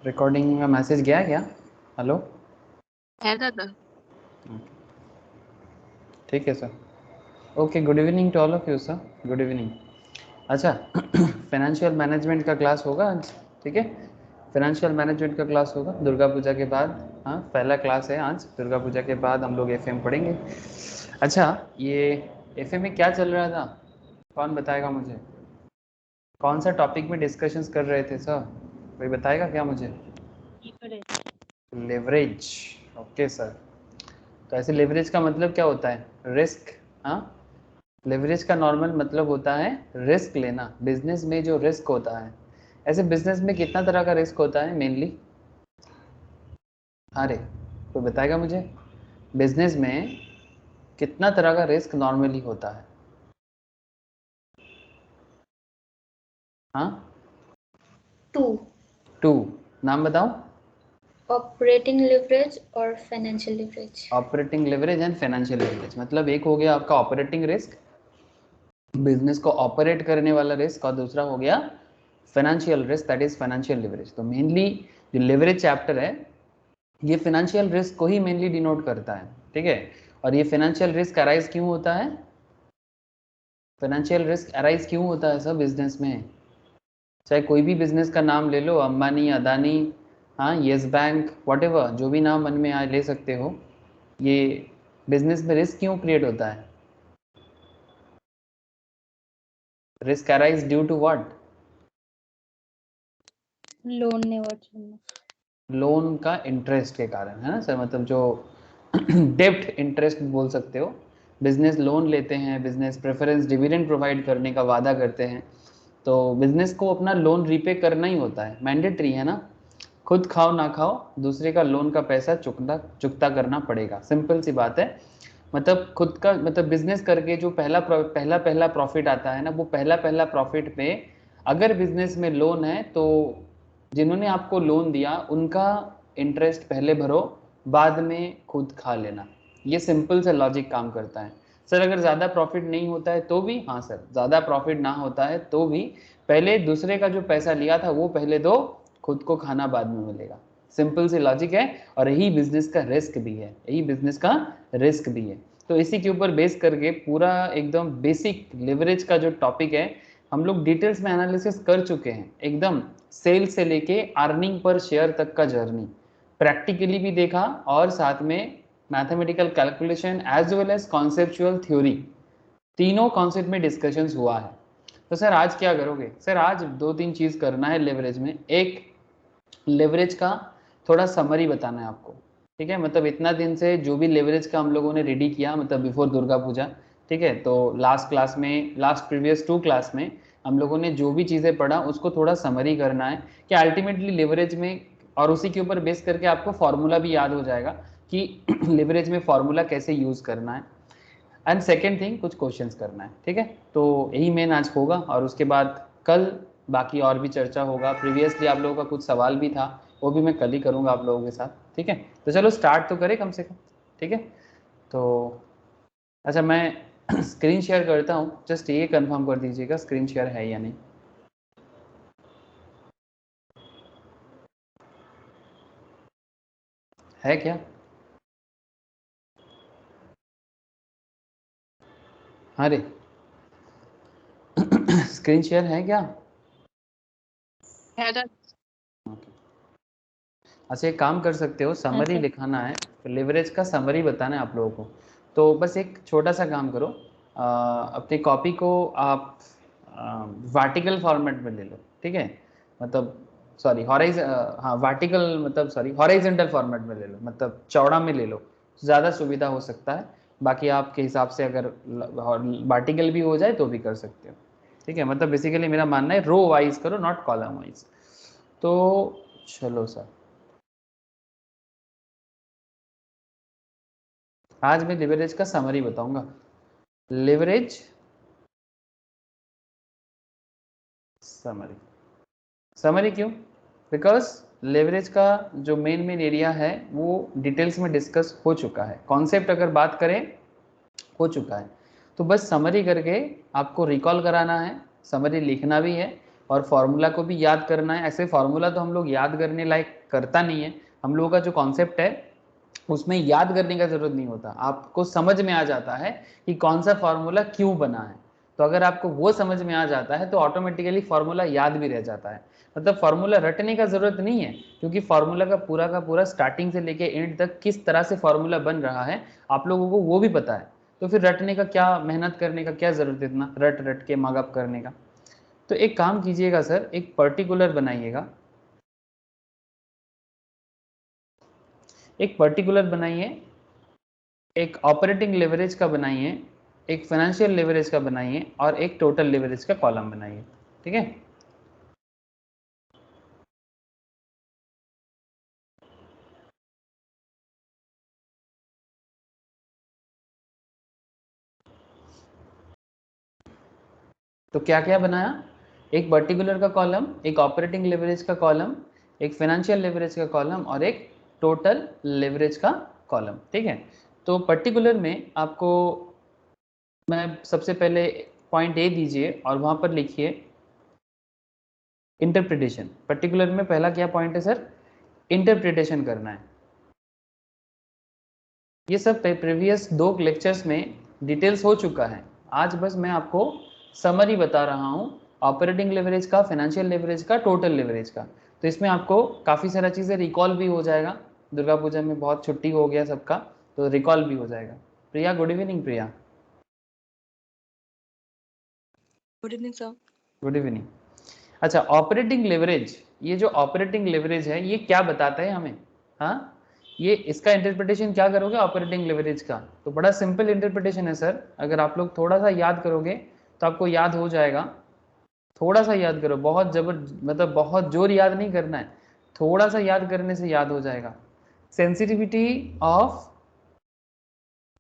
Recording का message गया क्या? हेलो, है दादा। ठीक है sir. Okay, good evening to all of you sir, good evening. अच्छा, फाइनेंशियल मैनेजमेंट का क्लास होगा आज, ठीक है। फाइनेंशियल मैनेजमेंट का क्लास होगा दुर्गा पूजा के बाद। हाँ, पहला क्लास है आज, दुर्गा पूजा के बाद हम लोग एफएम पढ़ेंगे। अच्छा, ये एफएम में क्या चल रहा था, कौन बताएगा मुझे? कौन सा टॉपिक में डिस्कशंस कर रहे थे सर, कोई बताएगा क्या मुझे? लेवरेज। Okay sir. तो ऐसे लेवरेज का मतलब क्या होता है? रिस्क। हाँ, लेवरेज का नॉर्मल मतलब होता है रिस्क लेना, बिजनेस में जो रिस्क होता है। ऐसे बिजनेस में कितना तरह का रिस्क होता है मेनली? अरे, कोई बताएगा मुझे, बिजनेस में कितना तरह का रिस्क नॉर्मली होता है? हाँ, टू। नाम बताओ। ऑपरेटिंग लिवरेज और financial leverage. Operating leverage and financial leverage, मतलब एक हो गया आपका ऑपरेटिंग रिस्क, बिजनेस को ऑपरेट करने वाला रिस्क, और दूसरा हो गया financial risk, that is financial leverage. तो मेनली जो लेवरेज चैप्टर है ये फाइनेंशियल रिस्क को ही मेनली डिनोट करता है, ठीक है। और ये फाइनेंशियल रिस्क अराइज क्यों होता है? फाइनेंशियल रिस्क अराइज क्यों होता है सब बिजनेस में? चाहे कोई भी बिजनेस का नाम ले लो, अंबानी, अदानी, हाँ, येस बैंक, व्हाटएवर, जो भी नाम मन में आए ले सकते हो। ये बिजनेस में रिस्क क्यों क्रिएट होता है? Risk arise due to what? Loan never छोड़ना। लोन का इंटरेस्ट के कारण, है ना सर, मतलब जो डेप्ट इंटरेस्ट बोल सकते हो। बिजनेस लोन लेते हैं, बिजनेस प्रेफरेंस डिविडेंड प्रोवाइड करने का वादा करते हैं, तो बिजनेस को अपना लोन रीपे करना ही होता है, मैंडेटरी है ना। खुद खाओ ना खाओ, दूसरे का लोन का पैसा चुकता करना पड़ेगा, सिंपल सी बात है। मतलब खुद का, मतलब बिजनेस करके जो पहला प्रॉफिट आता है ना, वो पहला प्रॉफिट पे अगर बिजनेस में लोन है तो जिन्होंने आपको लोन दिया उनका इंटरेस्ट पहले भरो, बाद में खुद खा लेना। ये सिंपल सा लॉजिक काम करता है। सर अगर ज़्यादा प्रॉफिट नहीं होता है तो भी? हाँ सर, ज़्यादा प्रॉफिट ना होता है तो भी पहले दूसरे का जो पैसा लिया था वो पहले दो, खुद को खाना बाद में मिलेगा। सिंपल सी लॉजिक है, और यही बिजनेस का रिस्क भी है, यही बिजनेस का रिस्क भी है। तो इसी के ऊपर बेस करके पूरा एकदम बेसिक लेवरेज का जो टॉपिक है हम लोग डिटेल्स में एनालिसिस कर चुके हैं, एकदम सेल से लेके अर्निंग पर शेयर तक का जर्नी प्रैक्टिकली भी देखा, और साथ में mathematical calculation as well as conceptual theory, तीनों कॉन्सेप्ट में डिस्कशंस हुआ है। तो सर आज क्या करोगे? सर आज दो तीन चीज़ करना है लेवरेज में। एक, लेवरेज का थोड़ा समरी बताना है आपको, ठीक है। मतलब इतना दिन से जो भी लेवरेज का हम लोगों ने रेडी किया, मतलब बिफोर दुर्गा पूजा, ठीक है। तो लास्ट क्लास में, लास्ट प्रीवियस 2 क्लास में हम लोगों ने जो भी चीज़ें पढ़ा उसको थोड़ा समरी करना है कि अल्टीमेटली लेवरेज में, और उसी के ऊपर बेस करके आपको फॉर्मूला भी याद हो जाएगा कि लेवरेज में फॉर्मूला कैसे यूज़ करना है। एंड सेकेंड थिंग, कुछ क्वेश्चंस करना है, ठीक है। तो यही मेन आज होगा, और उसके बाद कल बाकी और भी चर्चा होगा। प्रीवियसली आप लोगों का कुछ सवाल भी था, वो भी मैं कल ही करूँगा आप लोगों के साथ, ठीक है। तो चलो स्टार्ट तो करें कम से कम, ठीक है। तो अच्छा, मैं स्क्रीन शेयर करता हूँ, जस्ट ये कंफर्म कर दीजिएगा स्क्रीन शेयर है या नहीं। है क्या? अरे स्क्रीन शेयर है क्या? है दादा। अच्छा, एक काम कर सकते हो, समरी लिखाना है, लिवरेज का समरी बताना है आप लोगों को। तो बस एक छोटा सा काम करो, अपनी कॉपी को आप वर्टिकल फॉर्मेट में ले लो, ठीक है। मतलब सॉरी हाँ वर्टिकल, मतलब सॉरी हॉरिजॉन्टल फॉर्मेट में ले लो, मतलब चौड़ा में ले लो, ज़्यादा सुविधा हो सकता है। बाकी आपके हिसाब से अगर वर्टिकल भी हो जाए तो भी कर सकते हो, ठीक है। मतलब बेसिकली मेरा मानना है रो वाइज करो, नॉट कॉलम वाइज। तो चलो सर, आज मैं लिवरेज का समरी बताऊंगा। लिवरेज समरी, समरी क्यों? बिकॉज लेवरेज का जो मेन एरिया है वो डिटेल्स में डिस्कस हो चुका है, कॉन्सेप्ट अगर बात करें हो चुका है। तो बस समरी करके आपको रिकॉल कराना है, समरी लिखना भी है, और फॉर्मूला को भी याद करना है। ऐसे फॉर्मूला तो हम लोग याद करने लायक करता नहीं है, हम लोगों का जो कॉन्सेप्ट है उसमें याद करने का जरूरत नहीं होता, आपको समझ में आ जाता है कि कौन सा फॉर्मूला क्यों बना है। तो अगर आपको वो समझ में आ जाता है तो ऑटोमेटिकली फॉर्मूला याद भी रह जाता है। मतलब फॉर्मूला रटने का जरूरत नहीं है, क्योंकि फॉर्मूला का पूरा स्टार्टिंग से लेके एंड तक किस तरह से फॉर्मूला बन रहा है आप लोगों को वो भी पता है। तो फिर रटने का क्या, मेहनत करने का क्या जरूरत है, इतना रट रट के मागअप करने का। तो एक काम कीजिएगा सर, एक पर्टिकुलर बनाइएगा, एक पर्टिकुलर बनाइए, एक ऑपरेटिंग लेवरेज का बनाइए, एक फाइनेंशियल लेवरेज का बनाइए और एक टोटल लेवरेज का कॉलम बनाइए। ठीक है, तो क्या क्या बनाया, एक पर्टिकुलर का कॉलम, एक ऑपरेटिंग लेवरेज का कॉलम, एक फाइनेंशियल लेवरेज का कॉलम और एक टोटल लेवरेज का कॉलम। ठीक है, तो पर्टिकुलर में आपको मैं सबसे पहले पॉइंट ए दीजिए और वहां पर लिखिए इंटरप्रिटेशन। पर्टिकुलर में पहला क्या पॉइंट है सर, इंटरप्रिटेशन करना है। ये सब प्रीवियस 2 लेक्चर्स में डिटेल्स हो चुका है, आज बस मैं आपको समरी बता रहा हूँ ऑपरेटिंग लेवरेज का, फाइनेंशियल लेवरेज का, टोटल लेवरेज का। तो इसमें आपको काफ़ी सारा चीज़ें रिकॉल भी हो जाएगा, दुर्गा पूजा में बहुत छुट्टी हो गया सबका, तो रिकॉल भी हो जाएगा। Priya, good evening Priya. Good evening sir. Good evening. अच्छा, ऑपरेटिंग लेवरेज, ये जो ऑपरेटिंग लेवरेज है ये क्या बताता है हमें, हाँ, ये इसका इंटरप्रिटेशन क्या करोगे ऑपरेटिंग लेवरेज का, तो बड़ा सिंपल इंटरप्रिटेशन है सर। अगर आप लोग थोड़ा सा याद करोगे तो आपको याद हो जाएगा, थोड़ा सा याद करो, बहुत मतलब बहुत जोर याद नहीं करना है, थोड़ा सा याद करने से याद हो जाएगा। Sensitivity of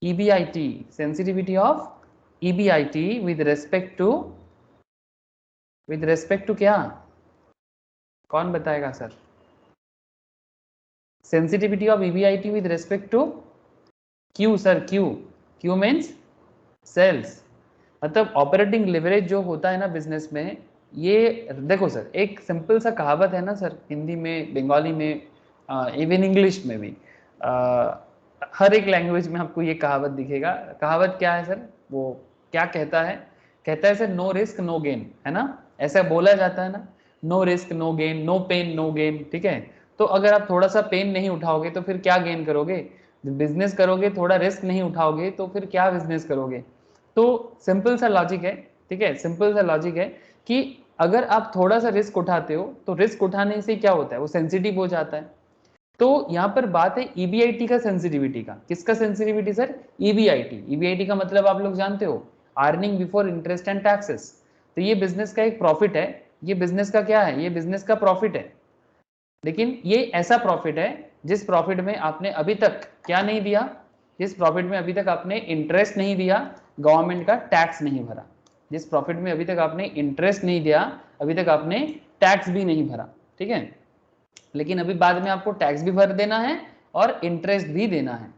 EBIT, sensitivity of EBIT with respect to क्या, कौन बताएगा sir, sensitivity of EBIT with respect to Q sir, Q means sales. मतलब ऑपरेटिंग लेवरेज जो होता है ना बिजनेस में, ये देखो सर, एक सिंपल सा कहावत है ना सर, हिंदी में, बंगाली में, इवन इंग्लिश में भी, हर एक लैंग्वेज में आपको ये कहावत दिखेगा। कहावत क्या है सर, वो क्या कहता है, कहता है sir no risk no gain, है ना, ऐसा बोला जाता है ना, no risk no gain, no pain no gain. ठीक है, तो अगर आप थोड़ा सा पेन नहीं उठाओगे तो फिर क्या गेन करोगे, बिजनेस करोगे, थोड़ा रिस्क नहीं उठाओगे तो फिर क्या बिजनेस करोगे। तो सिंपल सा लॉजिक है, ठीक है, सिंपल सा लॉजिक है कि अगर आप थोड़ा सा रिस्क उठाते हो तो रिस्क उठाने से क्या होता है, वो सेंसिटिव हो जाता है। तो यहाँ पर बात है EBIT का सेंसिटिविटी का, किसका सेंसिटिविटी सर, EBIT का मतलब आप लोग जानते हो, earning before interest and taxes. तो ये बिजनेस का एक प्रॉफिट है, ये बिजनेस का क्या है, ये बिजनेस का प्रॉफिट है, लेकिन ये ऐसा प्रॉफिट है जिस प्रॉफिट में आपने अभी तक क्या नहीं दिया, जिस प्रॉफिट में अभी तक आपने इंटरेस्ट नहीं दिया, गवर्नमेंट का टैक्स नहीं भरा, जिस प्रॉफिट में अभी तक आपने इंटरेस्ट नहीं दिया, अभी तक आपने टैक्स भी नहीं भरा। ठीक है, लेकिन अभी बाद में आपको टैक्स भी भर देना है और इंटरेस्ट भी देना है।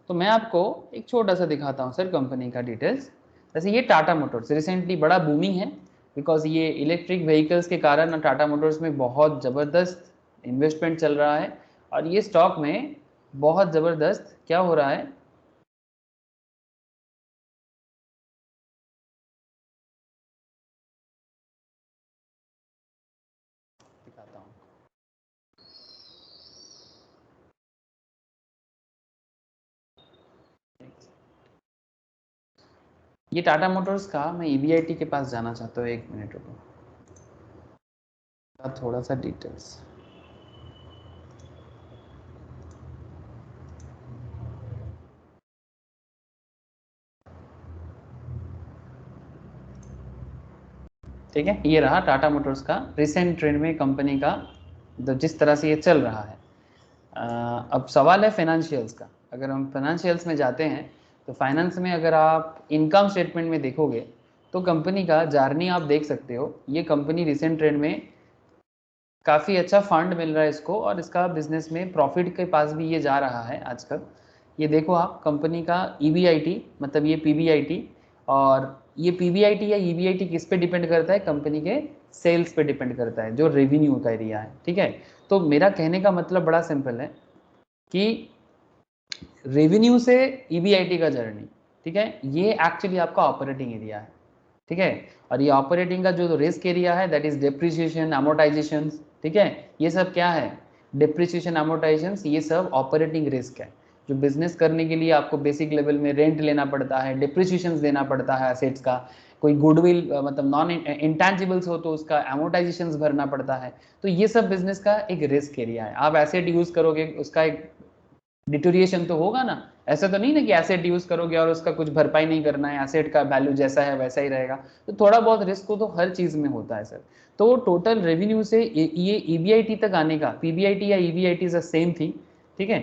तो मैं आपको एक छोटा सा दिखाता हूँ सर कंपनी का डिटेल्स। जैसे ये टाटा मोटर्स रिसेंटली बड़ा बूमिंग है, बिकॉज ये इलेक्ट्रिक व्हीकल्स के कारण टाटा मोटर्स में बहुत ज़बरदस्त इन्वेस्टमेंट चल रहा है और ये स्टॉक में बहुत ज़बरदस्त क्या हो रहा है, दिखाता हूँ। ये टाटा मोटर्स का, मैं EBIT के पास जाना चाहता हूँ, 1 मिनट रुको, थोड़ा सा डिटेल्स। ठीक है, ये रहा टाटा मोटर्स का रिसेंट ट्रेंड में कंपनी का, जिस तरह से ये चल रहा है। अब सवाल है फाइनेंशियल्स का। अगर हम फाइनेंशियल्स में जाते हैं तो फाइनेंस में अगर आप इनकम स्टेटमेंट में देखोगे तो कंपनी का जर्नी आप देख सकते हो। ये कंपनी रिसेंट ट्रेंड में काफ़ी अच्छा फंड मिल रहा है इसको और इसका बिजनेस में प्रॉफिट के पास भी ये जा रहा है आजकल। ये देखो आप कंपनी का EBIT, मतलब ये PBIT, और ये PBIT या EBIT किस पे डिपेंड करता है, कंपनी के सेल्स पे डिपेंड करता है, जो रेवेन्यू का एरिया है, ठीक है। तो मेरा कहने का मतलब बड़ा सिंपल है कि रेवेन्यू से ईबीआईटी का जर्नी, ठीक है, ये एक्चुअली आपका ऑपरेटिंग एरिया है, ठीक है। और ये ऑपरेटिंग का जो रिस्क एरिया है दैट इज डिप्रिसिएशन, अमोर्टाइजेशन, ठीक है। ये सब क्या है, डिप्रिसिएशन, अमोर्टाइजेशन, ये सब ऑपरेटिंग रिस्क है। जो बिजनेस करने के लिए आपको बेसिक लेवल में रेंट लेना पड़ता है, डिप्रिसिएशन देना पड़ता है एसेट्स का, कोई गुडविल मतलब नॉन इंटेंजिबल्स हो तो उसका अमोर्टाइजेशन भरना पड़ता है। तो ये सब बिजनेस का एक रिस्क एरिया है। आप एसेट यूज करोगे, उसका एक डिटोरिएशन तो होगा ना, ऐसा तो नहीं ना कि एसेट यूज करोगे और उसका कुछ भरपाई नहीं करना है, एसेट का वैल्यू जैसा है वैसा ही रहेगा। तो थोड़ा बहुत रिस्क तो हर चीज में होता है सर। तो टोटल रेवेन्यू से ये ईबीआईटी तक आने का, पीबीआईटी या ईबीआईटी इज सेम थी, ठीक है।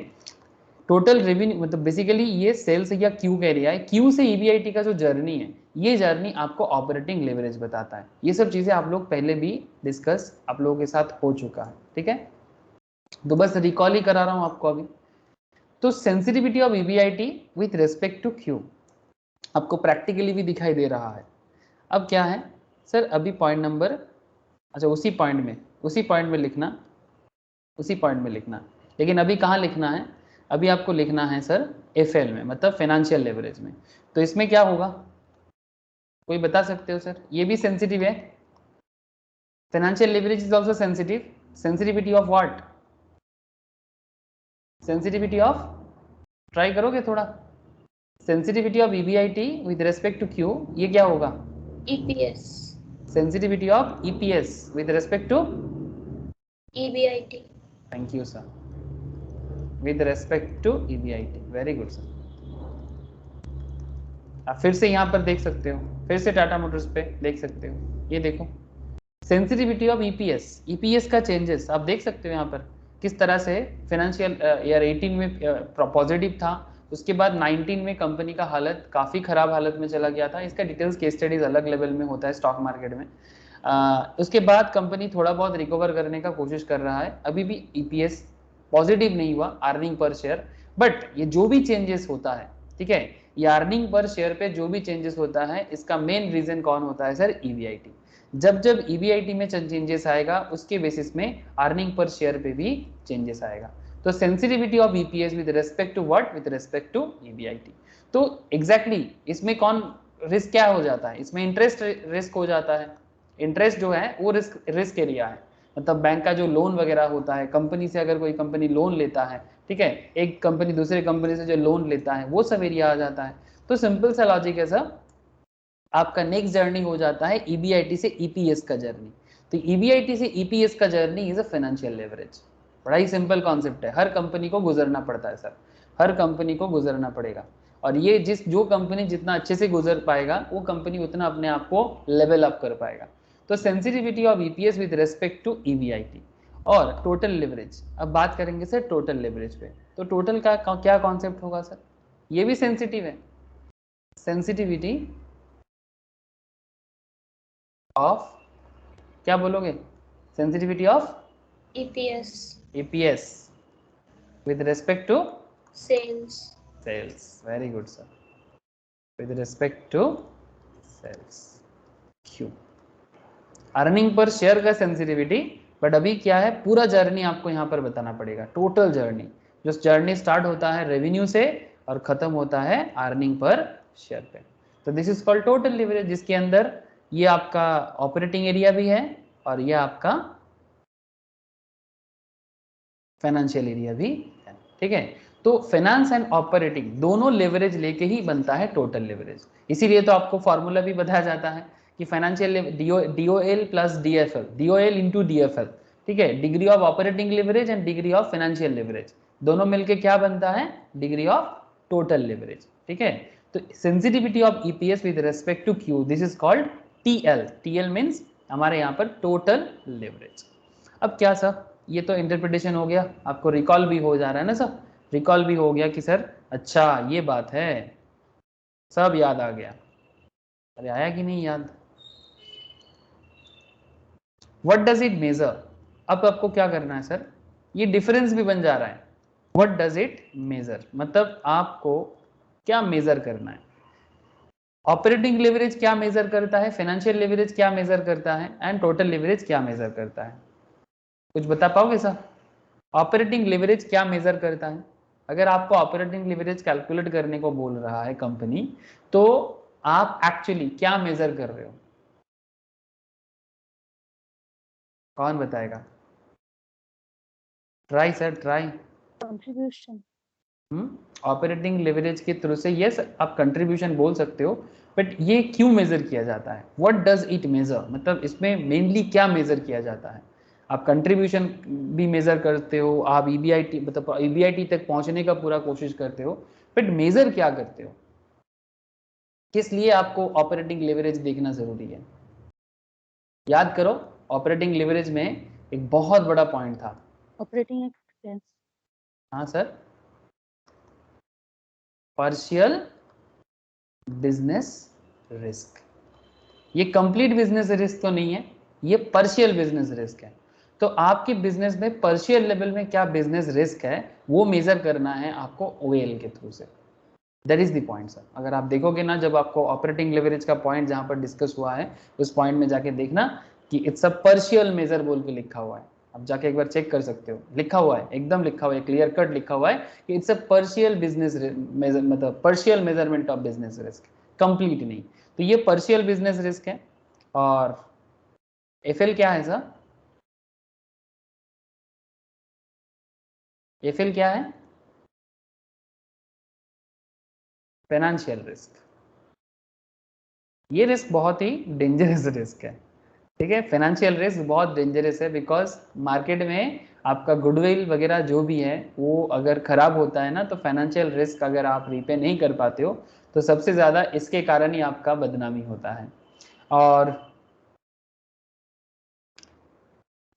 टोटल रेवेन्यू मतलब बेसिकली ये सेल्स या क्यू का एरिया है, क्यू से ईबीआईटी का जो जर्नी है, ये जर्नी आपको ऑपरेटिंग लेवरेज बताता है। ये सब चीजें आप लोग पहले भी डिस्कस आप लोगों के साथ हो चुका है, ठीक है। तो बस रिकॉल ही करा रहा हूं आपको अभी। तो sensitivity of EBIT with respect to Q आपको प्रैक्टिकली भी दिखाई दे रहा है। अब क्या है सर, अभी पॉइंट नंबर, अच्छा उसी पॉइंट में लिखना, उसी पॉइंट में लिखना, लेकिन अभी कहाँ लिखना है, अभी आपको लिखना है सर एफएल में, मतलब फाइनेंशियल लेवरेज में। तो इसमें क्या होगा, कोई बता सकते हो सर, ये भी सेंसिटिव है, financial leverage is also sensitive, sensitivity of what, sensitivity of, try करोगे थोड़ा, sensitivity of EBIT with respect to Q, ये क्या होगा, EPS. Sensitivity of EPS with respect to EBIT. Thank you sir, with respect to EBIT, very good sir. आप फिर से यहाँ पर देख सकते हो, फिर से टाटा मोटर्स पे देख सकते हो, ये देखो सेंसिटिविटी ऑफ ईपीएस, ईपीएस का चेंजेस आप देख सकते हो यहाँ पर किस तरह से फाइनेंशियल ईयर 18 में पॉजिटिव था, उसके बाद 19 में कंपनी का हालत काफ़ी ख़राब हालत में चला गया था। इसका डिटेल्स केस स्टडीज अलग लेवल में होता है स्टॉक मार्केट में। उसके बाद कंपनी थोड़ा बहुत रिकवर करने का कोशिश कर रहा है, अभी भी ईपीएस पॉजिटिव नहीं हुआ, अर्निंग पर शेयर, बट ये जो भी चेंजेस होता है, ठीक है, ये अर्निंग पर शेयर पे जो भी चेंजेस होता है, इसका मेन रीजन कौन होता है सर, ईबीआईटी। जब जब ईबीआईटी में चेंजेस आएगा उसके बेसिस में अर्निंग पर शेयर पे भी चेंजेस आएगा। तो sensitivity of EPS with respect to what, with respect to EBIT. तो एग्जैक्टली इसमें कौन रिस्क क्या हो जाता है, इसमें इंटरेस्ट रिस्क हो जाता है। इंटरेस्ट जो है वो रिस्क एरिया है, मतलब बैंक का जो लोन वगैरह होता है, कंपनी से अगर कोई कंपनी लोन लेता है, ठीक है, एक कंपनी दूसरे कंपनी से जो लोन लेता है, वो सब एरिया आ जाता है। तो सिंपल सा लॉजिक है सर, आपका नेक्स्ट जर्नी हो जाता है ईबीआईटी से ईपीएस का जर्नी। तो ईबीआईटी से ईपीएस का journey is a financial leverage. बड़ा ही सिंपल कॉन्सेप्ट है, हर कंपनी को गुजरना पड़ता है सर, हर कंपनी को गुजरना पड़ेगा। और ये जो कंपनी जितना अच्छे से गुजर पाएगा वो कंपनी उतना अपने आप को लेवल अप कर पाएगा। तो sensitivity of EPS with respect to EBIT और टोटल लेवरेज। अब बात करेंगे सर टोटल लेवरेज पे। तो टोटल का क्या कॉन्सेप्ट होगा सर, ये भी सेंसिटिव है, सेंसिटिविटी ऑफ, क्या बोलोगे, sensitivity of EPS. EPS with respect to Sales. sales, very good sir, with respect to sales। Q earning per share का सेंसिटिविटी, बट अभी क्या है, पूरा जर्नी आपको यहाँ पर बताना पड़ेगा, टोटल जर्नी, जो जर्नी स्टार्ट होता है रेवेन्यू से और खत्म होता है अर्निंग पर शेयर पे। तो this is called total leverage, जिसके अंदर ये आपका ऑपरेटिंग एरिया भी है और ये आपका फाइनेंशियल एरिया भी है, ठीक है। तो फाइनेंस एंड ऑपरेटिंग दोनों लेवरेज लेके ही बनता है टोटल लेवरेज। इसीलिए तो आपको फॉर्मूला भी बताया जाता है कि financial DOL plus DFL, DOL into DFL, ठीक है, degree of operating leverage and degree of financial leverage, दोनों मिलके क्या बनता है, डिग्री ऑफ टोटल लेवरेज, ठीक है। तो sensitivity of EPS with respect to Q, this is called TL. TL means हमारे यहाँ पर टोटल लेवरेज। अब क्या सर, ये तो इंटरप्रिटेशन हो गया, आपको रिकॉल भी हो जा रहा है ना सर, रिकॉल भी हो गया कि सर अच्छा ये बात है, सब याद आ गया। अरे आया कि नहीं याद, व्हाट डज इट मेजर। अब आपको क्या करना है सर, ये डिफरेंस भी बन जा रहा है, व्हाट डज इट मेजर, मतलब आपको क्या मेजर करना है। ऑपरेटिंग लेवरेज क्या मेजर करता है, फाइनेंशियल लेवरेज क्या मेजर करता है, एंड टोटल लेवरेज क्या मेजर करता है? कुछ बता पाओगे सर? ऑपरेटिंग लेवरेज क्या मेजर करता है? अगर आपको ऑपरेटिंग लेवरेज कैलकुलेट करने को बोल रहा है कंपनी, तो आप एक्चुअली क्या मेजर कर रहे हो? कौन बताएगा? Try sir, try. Contribution. Operating leverage के थ्रू से यस आप कंट्रीब्यूशन बोल सकते हो, बट ये क्यों मेजर किया जाता है? व्हाट डज इट मेजर, मतलब इसमें मेनली क्या मेजर किया जाता है? आप कंट्रीब्यूशन भी मेजर करते हो, आप ईबीआईटी मतलब ईबीआईटी तक पहुंचने का पूरा कोशिश करते हो, बट मेजर क्या करते हो? किस लिए आपको ऑपरेटिंग लेवरेज देखना जरूरी है? याद करो, ऑपरेटिंग लेवरेज में एक बहुत बड़ा पॉइंट था। Operating expense. हाँ सर, पार्शियल बिजनेस रिस्क। ये कंप्लीट बिजनेस रिस्क तो नहीं है, ये पार्शियल बिजनेस रिस्क है। तो आपके बिजनेस में पार्शियल लेवल में क्या बिजनेस रिस्क है, वो मेजर करना है आपको ओएल के थ्रू से। That is the point sir. अगर आप देखोगे ना, जब आपको ऑपरेटिंग लेवरेज का पॉइंट जहां पर डिस्कस हुआ है, उस पॉइंट में जाके देखना कि इट्स अ पार्शियल मेजर बोल के लिखा हुआ है। आप जाके एक बार चेक कर सकते हो, लिखा हुआ है, एकदम लिखा हुआ है, क्लियर कट लिखा हुआ है कि it's a partial business measure, मतलब partial measurement of business risk, complete नहीं। तो ये पार्शियल बिजनेस रिस्क है। और एफएल क्या है सर? एफएल क्या है? Financial risk. ये रिस्क बहुत ही डेंजरस रिस्क है, ठीक है। फाइनेंशियल रिस्क बहुत डेंजरस है, बिकॉज मार्केट में आपका गुडविल वगैरह जो भी है वो अगर खराब होता है ना, तो फाइनेंशियल रिस्क अगर आप रीपे नहीं कर पाते हो, तो सबसे ज़्यादा इसके कारण ही आपका बदनामी होता है। और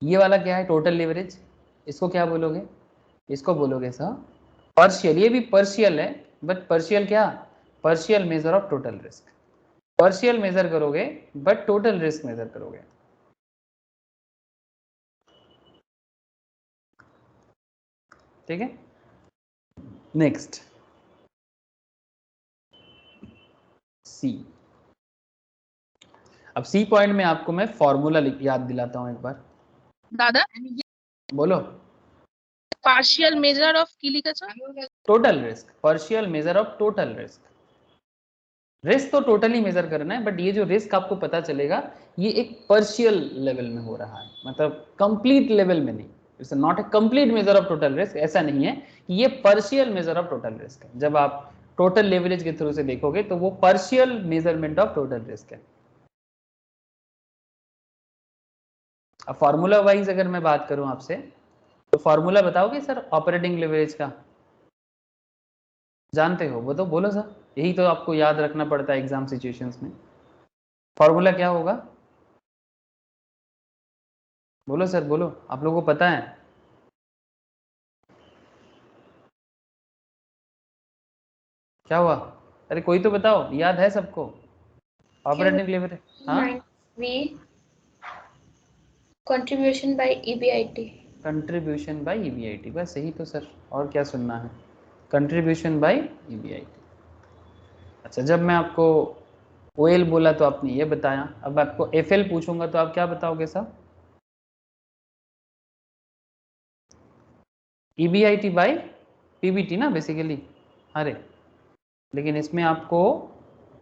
ये वाला क्या है, टोटल लिवरेज, इसको क्या बोलोगे? इसको बोलोगे सर पार्शियल। ये भी पार्शियल है, बट पार्शियल क्या? Partial measure of total risk. Partial measure करोगे बट टोटल रिस्क मेजर करोगे। ठीक है, नेक्स्ट सी। अब सी पॉइंट में आपको मैं फॉर्मूला याद दिलाता हूं एक बार। दादा बोलो। पार्शियल मेजर ऑफ की लिखा था? Total risk, partial measure of total risk. Risk तो टोटली मेजर करना है, बट ये जो रिस्क आपको पता चलेगा ये एक पार्शियल लेवल में हो रहा है, मतलब कंप्लीट लेवल में नहीं। It's not a complete major of total risk, ऐसा नहीं है कि ये partial measure of total risk है। जब आप टोटल लेवरेज के थ्रू से देखोगे तो वो partial measurement of total risk है। अब फॉर्मूला वाइज अगर मैं बात करूं आपसे, तो फॉर्मूला बताओगे सर ऑपरेटिंग लेवरेज का? जानते हो वो तो बोलो सर, यही तो आपको याद रखना पड़ता है एग्जाम सिचुएशंस में। फॉर्मूला क्या होगा? बोलो सर बोलो, आप लोगों को पता है? क्या हुआ? अरे कोई तो बताओ, याद है सबको? ऑपरेटिंग लेवरेज, हाँ, V contribution by EBIT. Contribution by EBIT, बस यही तो सर, और क्या सुनना है? Contribution by EBIT. अच्छा, जब मैं आपको ओएल बोला तो आपने ये बताया, अब आपको एफएल पूछूंगा तो आप क्या बताओगे सर? ईबीआईटी बाय पीबीटी ना बेसिकली। अरे लेकिन इसमें आपको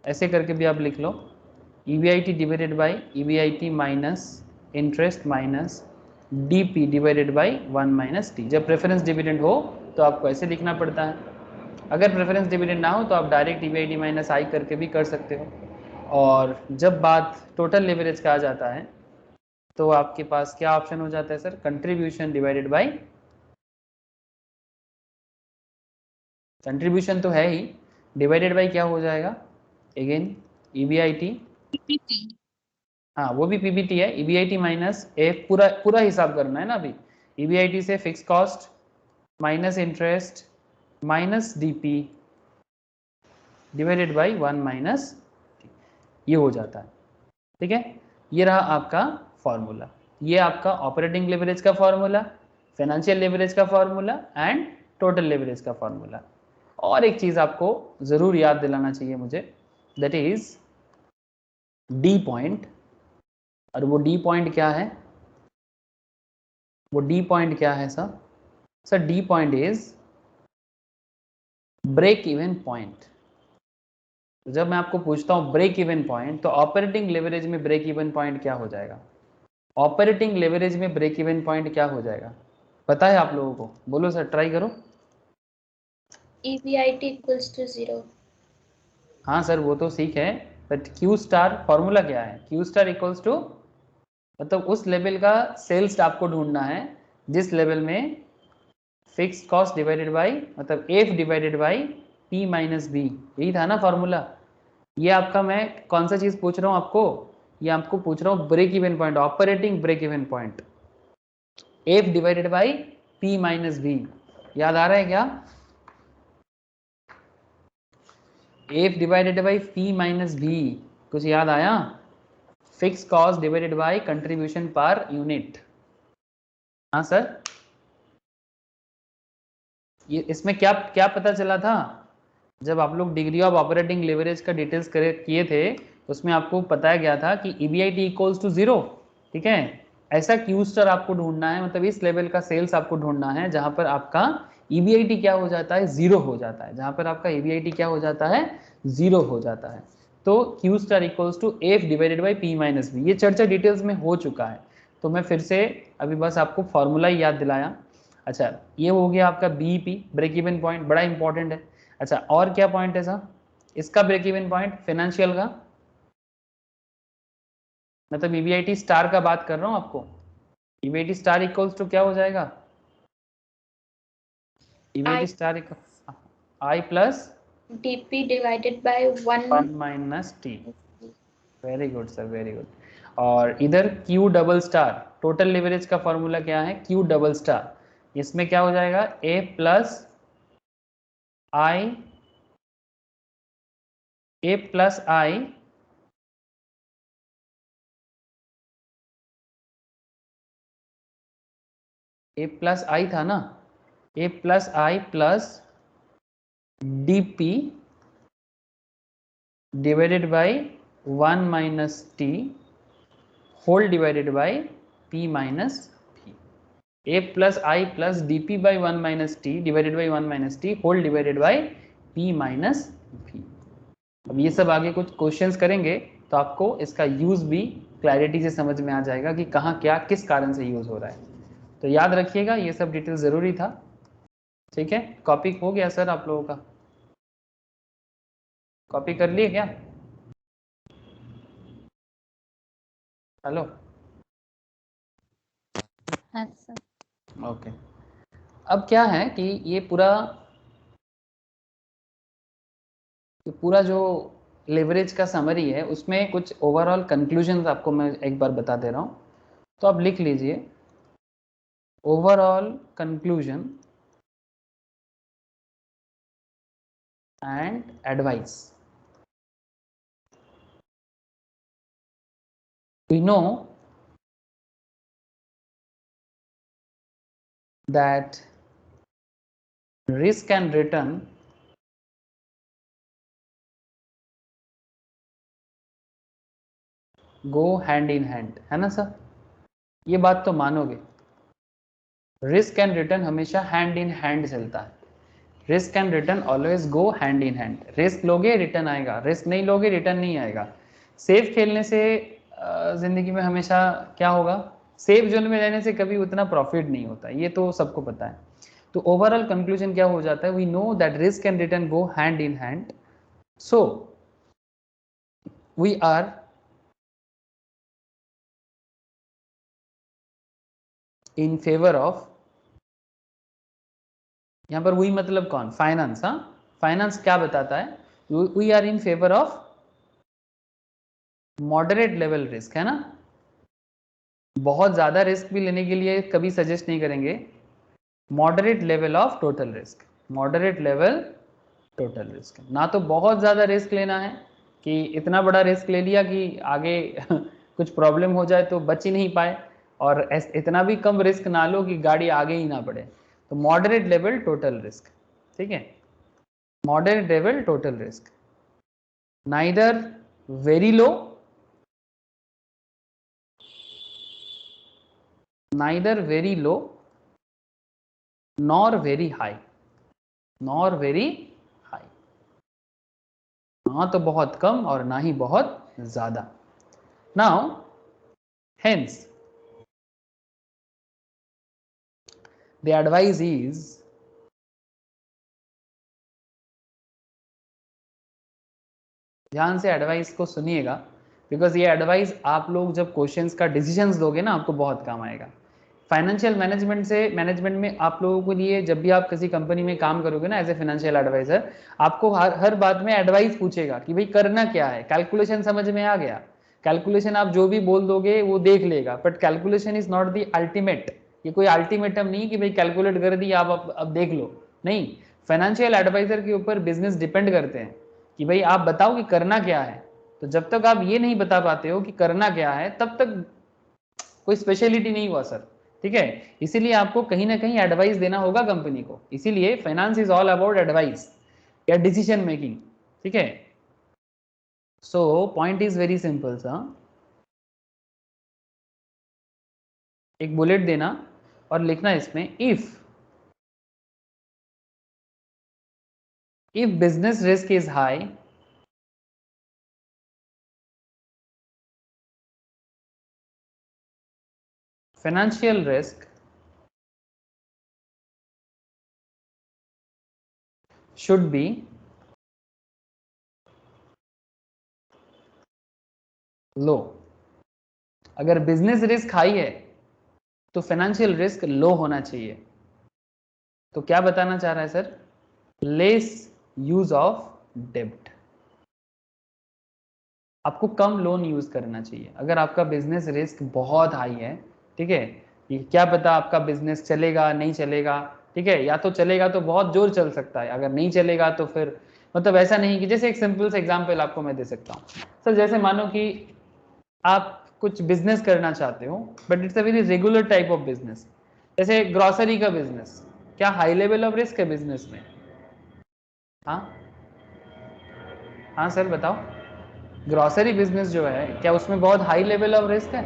ऐसे करके भी आप लिख लो, EBIT divided by EBIT minus interest minus DP divided by 1 minus T. जब प्रेफरेंस डिविडेंड हो तो आपको ऐसे लिखना पड़ता है, अगर प्रेफरेंस डिविडेंड ना हो तो आप डायरेक्ट ईबीआईटी माइनस आई करके भी कर सकते हो। और जब बात टोटल लेवरेज का आ जाता है तो आपके पास क्या ऑप्शन हो जाता है sir? Contribution divided by, contribution तो है ही, डिवाइडेड बाय क्या हो जाएगा अगेन? EBIT, PPT. हाँ वो भी पीबीटी है, ईबीआईटी माइनस एफ, पूरा पूरा हिसाब करना है ना अभी। ईबीआईटी से fix cost minus interest minus DP divided by 1 minus, ये हो जाता है। ठीक है, ये रहा आपका फॉर्मूला। ये आपका ऑपरेटिंग लेवरेज का फॉर्मूला, फाइनेंशियल लेवरेज का फॉर्मूला एंड टोटल लेवरेज का फॉर्मूला। और एक चीज आपको जरूर याद दिलाना चाहिए मुझे, दैट इज डी पॉइंट, और वो डी पॉइंट क्या है, वो डी पॉइंट क्या है sir? Sir D point is break even point. जब मैं आपको पूछता हूं ब्रेक इवन पॉइंट, तो ऑपरेटिंग लेवरेज में ब्रेक इवन पॉइंट क्या हो जाएगा? ऑपरेटिंग लेवरेज में ब्रेक इवन पॉइंट क्या हो जाएगा? पता है आप लोगों को? बोलो सर, ट्राई करो। EBIT equals to 0. हाँ सर वो तो सीख है, बट क्यू स्टार फॉर्मूला क्या है? क्यू स्टार इक्वल्स टू, मतलब उस लेवल का सेल्स आपको ढूंढना है जिस लेवल में फिक्स कॉस्ट डिवाइडेड बाय, मतलब F divided by P minus B, यही था ना फॉर्मूला। ये आपका, मैं कौन सा चीज पूछ रहा हूँ आपको? ये आपको पूछ रहा हूँ break even point, operating break even point, F divided by P minus B. याद आ रहा है क्या? F divided by P minus B, कुछ याद आया? Fix cost divided by contribution per unit. हाँ सर, ये इसमें क्या क्या पता चला था? जब आप लोग डिग्री ऑफ ऑपरेटिंग लेवरेज का डिटेल्स किए थे, उसमें आपको बताया गया था कि EBIT इक्वल्स टू 0, ठीक है। ऐसा क्यू स्टार आपको ढूंढना है, मतलब इस लेवल का सेल्स आपको ढूंढना है जहां पर आपका EBIT क्या हो जाता है? 0 हो जाता है। जहां पर आपका EBIT क्या हो जाता है? 0 हो जाता है। तो Q star equals to F divided by P minus B. ये चर्चा डिटेल्स में हो चुका है, तो मैं फिर से अभी बस आपको फॉर्मूला ही याद दिलाया। अच्छा, ये हो गया आपका BEP, ब्रेक इवन पॉइंट, बड़ा इंपॉर्टेंट है। अच्छा, और क्या पॉइंट है सर इसका ब्रेक इवन पॉइंट फाइनेंशियल का? मतलब EBIT स्टार का बात कर रहा हूं आपको। EBIT स्टार इक्वल्स टू क्या हो जाएगा? EBIT star equal I plus DP divided by 1. 1 minus T. Very good sir, very good. और इधर Q double star, total leverage का फॉर्मूला क्या है? Q डबल स्टार, इसमें क्या हो जाएगा? A plus I, A plus I A plus I था ना, A plus I plus DP divided by 1 minus T whole divided by P minus P। A plus I plus DP by 1 minus T divided by 1 minus T whole divided by P minus P। अब ये सब आगे कुछ questions करेंगे तो आपको इसका use भी क्लैरिटी से समझ में आ जाएगा कि कहाँ क्या किस कारण से यूज हो रहा है। तो याद रखिएगा, ये सब डिटेल जरूरी था, ठीक है। कॉपी हो गया सर आप लोगों का? कॉपी कर लिए क्या? हेलो, हाँ सर। ओके। अब क्या है कि ये पूरा जो लेवरेज का समरी है उसमें कुछ ओवरऑल कंक्लूजन आपको मैं एक बार बता दे रहा हूँ, तो आप लिख लीजिए। Overall conclusion and advice. We know that risk and return go hand in hand, है ना सर? ये बात तो मानोगे, रिस्क एंड रिटर्न हमेशा हैंड इन हैंड चलता है। Risk and return always go hand in hand. Risk लोगे रिटर्न आएगा, रिस्क नहीं लोगे रिटर्न नहीं आएगा। सेफ खेलने से जिंदगी में हमेशा क्या होगा? सेफ जोन में रहने से कभी उतना प्रॉफिट नहीं होता, ये तो सबको पता है। तो ओवरऑल कंक्लूजन क्या हो जाता है? We know that risk and return go hand in hand, so we are in favour of, यहां पर वी मतलब कौन? फाइनेंस। हाँ, फाइनेंस क्या बताता है? We are in favour of moderate level risk, है ना। बहुत ज्यादा रिस्क भी लेने के लिए कभी सजेस्ट नहीं करेंगे। Moderate level of total risk, moderate level total risk. ना तो बहुत ज्यादा रिस्क लेना है कि इतना बड़ा रिस्क ले लिया कि आगे कुछ प्रॉब्लम हो जाए तो बच ही नहीं पाए, और इतना भी कम रिस्क ना लो कि गाड़ी आगे ही ना बढ़े। तो मॉडरेट लेवल टोटल रिस्क, ठीक है। Moderate level total risk, neither very low neither very low nor very high, nor very high, ना तो बहुत कम और ना ही बहुत ज्यादा। Now hence the advice is, ध्यान से एडवाइस को सुनिएगा, बिकॉज ये एडवाइस आप लोग जब क्वेश्चंस का डिसीजंस दोगे ना, आपको बहुत काम आएगा। फाइनेंशियल मैनेजमेंट में आप लोगों के लिए, जब भी आप किसी कंपनी में काम करोगे ना एज ए फाइनेंशियल एडवाइजर, आपको हर बात में एडवाइस पूछेगा कि भाई करना क्या है। कैलकुलेशन समझ में आ गया, कैलकुलेशन आप जो भी बोल दोगे वो देख लेगा, but calculation is not the ultimate. ये कोई अल्टीमेटम नहीं कि भाई कैलकुलेट कर दी आप अब देख लो, नहीं। फाइनेंशियल एडवाइजर के ऊपर बिजनेस डिपेंड करते हैं कि भाई आप बताओ कि करना क्या है। तो जब तक आप ये नहीं बता पाते हो कि करना क्या है, तब तक कोई स्पेशलिटी नहीं हुआ सर, ठीक है। इसीलिए आपको कहीं ना कहीं एडवाइस देना होगा कंपनी को। इसीलिए finance is all about advice या डिसीजन मेकिंग, ठीक है। So point is very simple सा, एक बुलेट देना और लिखना इसमें, if business risk is high, financial risk should be लो। अगर बिजनेस रिस्क हाई है तो फाइनेंशियल रिस्क लो होना चाहिए। तो क्या बताना चाह रहा है सर? लेस यूज ऑफ डेब्ट, आपको कम लोन यूज करना चाहिए। अगर आपका बिजनेस रिस्क बहुत हाई है, ठीक है, ये क्या पता आपका बिजनेस चलेगा नहीं चलेगा, ठीक है, या तो चलेगा तो बहुत जोर चल सकता है, अगर नहीं चलेगा तो फिर मतलब ऐसा नहीं कि, जैसे एक सिंपल सा एग्जांपल आपको मैं दे सकता हूँ सर। जैसे मानो कि आप कुछ बिजनेस करना चाहते हो, but it's a very regular type of business, जैसे ग्रोसरी का बिजनेस। क्या हाई लेवल ऑफ रिस्क है बिजनेस में? हाँ हाँ सर बताओ, ग्रोसरी बिजनेस जो है क्या उसमें बहुत हाई लेवल ऑफ रिस्क है?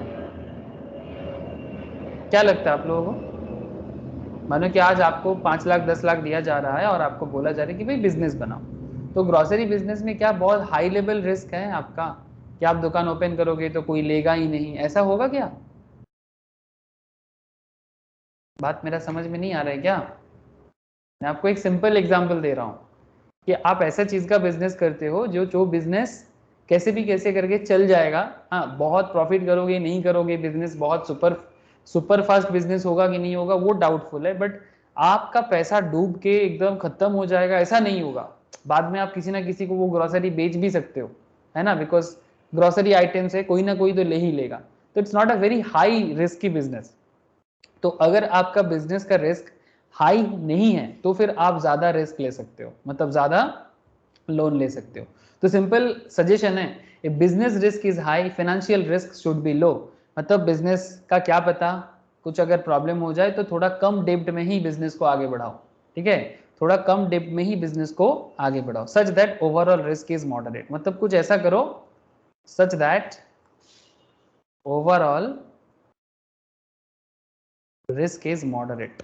क्या लगता है आप लोगों को? मानो कि आज आपको 5 लाख 10 लाख दिया जा रहा है और आपको बोला जा रहा है कि भाई बिजनेस बनाओ, तो ग्रोसरी बिजनेस में क्या बहुत हाई लेवल रिस्क है आपका कि आप दुकान ओपन करोगे तो कोई लेगा ही नहीं, ऐसा होगा क्या? बात मेरा समझ में नहीं आ रहा है क्या? मैं आपको एक सिंपल एग्जांपल दे रहा हूँ कि आप ऐसा चीज का बिजनेस करते हो जो बिजनेस कैसे भी कैसे करके चल जाएगा। हाँ, बहुत प्रॉफिट करोगे नहीं करोगे, बिजनेस बहुत सुपर फास्ट बिजनेस होगा कि नहीं होगा वो डाउटफुल है, बट आपका पैसा डूब के एकदम खत्म हो जाएगा ऐसा नहीं होगा। बाद में आप किसी ना किसी को वो ग्रोसरी बेच भी सकते हो, है ना, बिकॉज ग्रोसरी आइटम्स है, कोई ना कोई तो ले ही लेगा। तो it's not a very high risky business. तो अगर आपका बिजनेस का रिस्क हाई नहीं है तो फिर आप ज्यादा रिस्क ले सकते हो, मतलब ज्यादा लोन ले सकते हो। तो सिंपल सजेशन है, a business risk is high, financial risk should be low. मतलब बिजनेस का क्या पता कुछ अगर प्रॉब्लम हो जाए तो थोड़ा कम डेब्ट में ही बिजनेस को आगे बढ़ाओ, ठीक है, थोड़ा कम डेब्ट में ही बिजनेस को आगे बढ़ाओ, such that overall risk is moderate. मतलब कुछ ऐसा करो such that overall risk is moderate.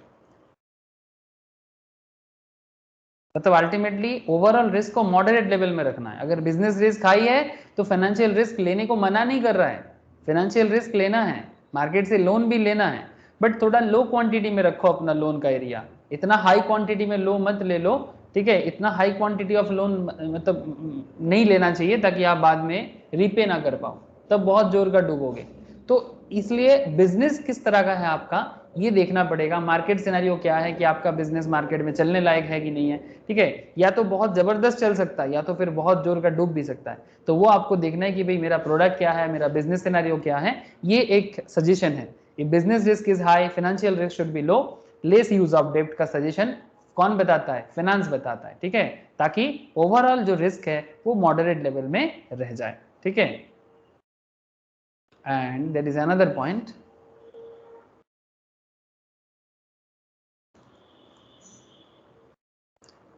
मतलब अल्टीमेटली ओवरऑल रिस्क को मॉडरेट लेवल में रखना है। अगर बिजनेस रिस्क हाई है तो फाइनेंशियल रिस्क लेने को मना नहीं कर रहा है, फाइनेंशियल रिस्क लेना है, मार्केट से लोन भी लेना है, बट थोड़ा लो क्वांटिटी में रखो अपना लोन का एरिया। इतना हाई क्वांटिटी में लो मत ले लो, ठीक है, इतना हाई क्वांटिटी ऑफ लोन मतलब नहीं लेना चाहिए ताकि आप बाद में रीपे ना कर पाओ, तब बहुत जोर का डूबोगे। तो इसलिए बिजनेस किस तरह का है आपका ये देखना पड़ेगा, मार्केट सिनेरियो क्या है कि आपका बिजनेस मार्केट में चलने लायक है कि नहीं है, ठीक है, या तो बहुत जबरदस्त चल सकता है या तो फिर बहुत जोर का डूब भी सकता है। तो वो आपको देखना है कि भाई मेरा प्रोडक्ट क्या है, मेरा बिजनेस सिनेरियो क्या है। ये एक सजेशन है, business risk is high, financial risk should be low, less use of डेब्ट का सजेशन कौन बताता है? फाइनेंस बताता है, ठीक है, ताकि ओवरऑल जो रिस्क है वो मॉडरेट लेवल में रह जाए, ठीक है। And there is another point,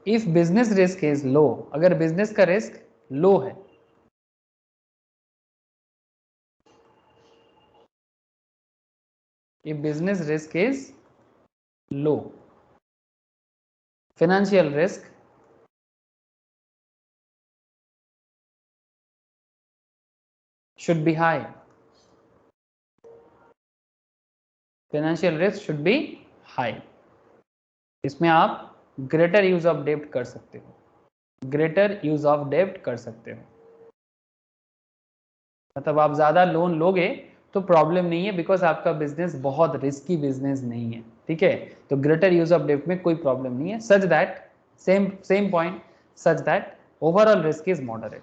if business risk is low, अगर बिजनेस का रिस्क लो है if business risk is low, financial risk should be high, financial risk should be high। इसमें आप ग्रेटर यूज ऑफ डेब्ट कर सकते हो, ग्रेटर यूज ऑफ डेब्ट कर सकते हो, मतलब आप ज्यादा लोन लोगे तो प्रॉब्लम नहीं है, बिकॉज आपका बिजनेस बहुत रिस्की बिजनेस नहीं है, ठीक है। तो ग्रेटर यूज ऑफ डेब्ट में कोई प्रॉब्लम नहीं है, such that same point, such that overall risk is moderate.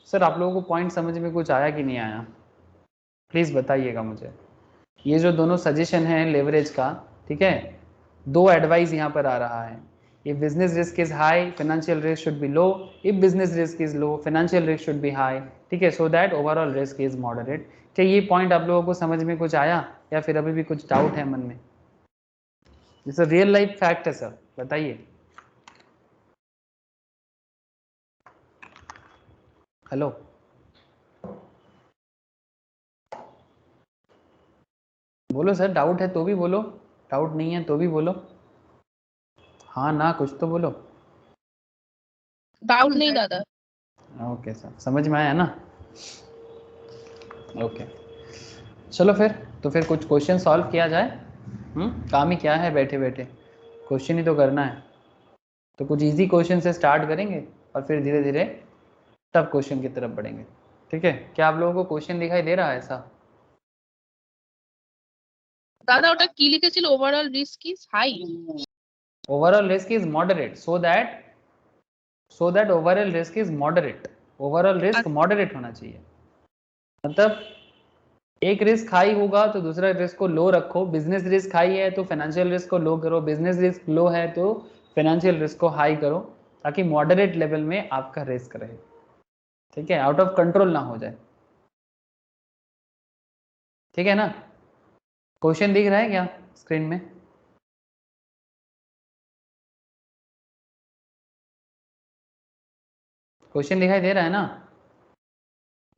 Sir आप लोगों को पॉइंट समझ में कुछ आया कि नहीं आया, प्लीज बताइएगा मुझे। ये जो दोनों सजेशन है लेवरेज का, ठीक है, दो एडवाइस यहाँ पर आ रहा है। If business risk is high financial risk should be low, if business risk is low financial risk should B high, ठीक है, सो that overall risk is moderate. क्या ये पॉइंट आप लोगों को समझ में कुछ आया या फिर अभी भी कुछ डाउट है मन में? जैसे रियल लाइफ फैक्ट है सर, बताइए। हेलो, बोलो सर, डाउट है तो भी बोलो, डाउट नहीं है तो भी बोलो, हाँ ना कुछ तो बोलो। डाउट नहीं दादा। ओके सर, समझ में आया ना? ओके, चलो फिर, तो फिर कुछ क्वेश्चन सॉल्व किया जाए। काम ही क्या है बैठे बैठे, क्वेश्चन ही तो करना है। तो कुछ इजी क्वेश्चन से स्टार्ट करेंगे और फिर धीरे धीरे टफ क्वेश्चन की तरफ बढ़ेंगे, ठीक है। क्या आप लोगों को क्वेश्चन दिखाई दे रहा है ऐसा? दादा ওটা কি লিখেছিল overall risk is high. Overall risk is moderate, so that overall risk is moderate, overall risk moderate होना चाहिए। मतलब एक रिस्क हाई होगा तो दूसरा रिस्क को लो रखो, बिजनेस रिस्क हाई है तो फाइनेंशियल रिस्क को लो करो, बिजनेस रिस्क लो है तो फाइनेंशियल रिस्क को हाई करो, ताकि मॉडरेट लेवल में आपका रिस्क रहे, ठीक है, आउट ऑफ कंट्रोल ना हो जाए, ठीक है ना। क्वेश्चन दिख रहा है क्या स्क्रीन में? क्वेश्चन दिखाई दे रहा है ना?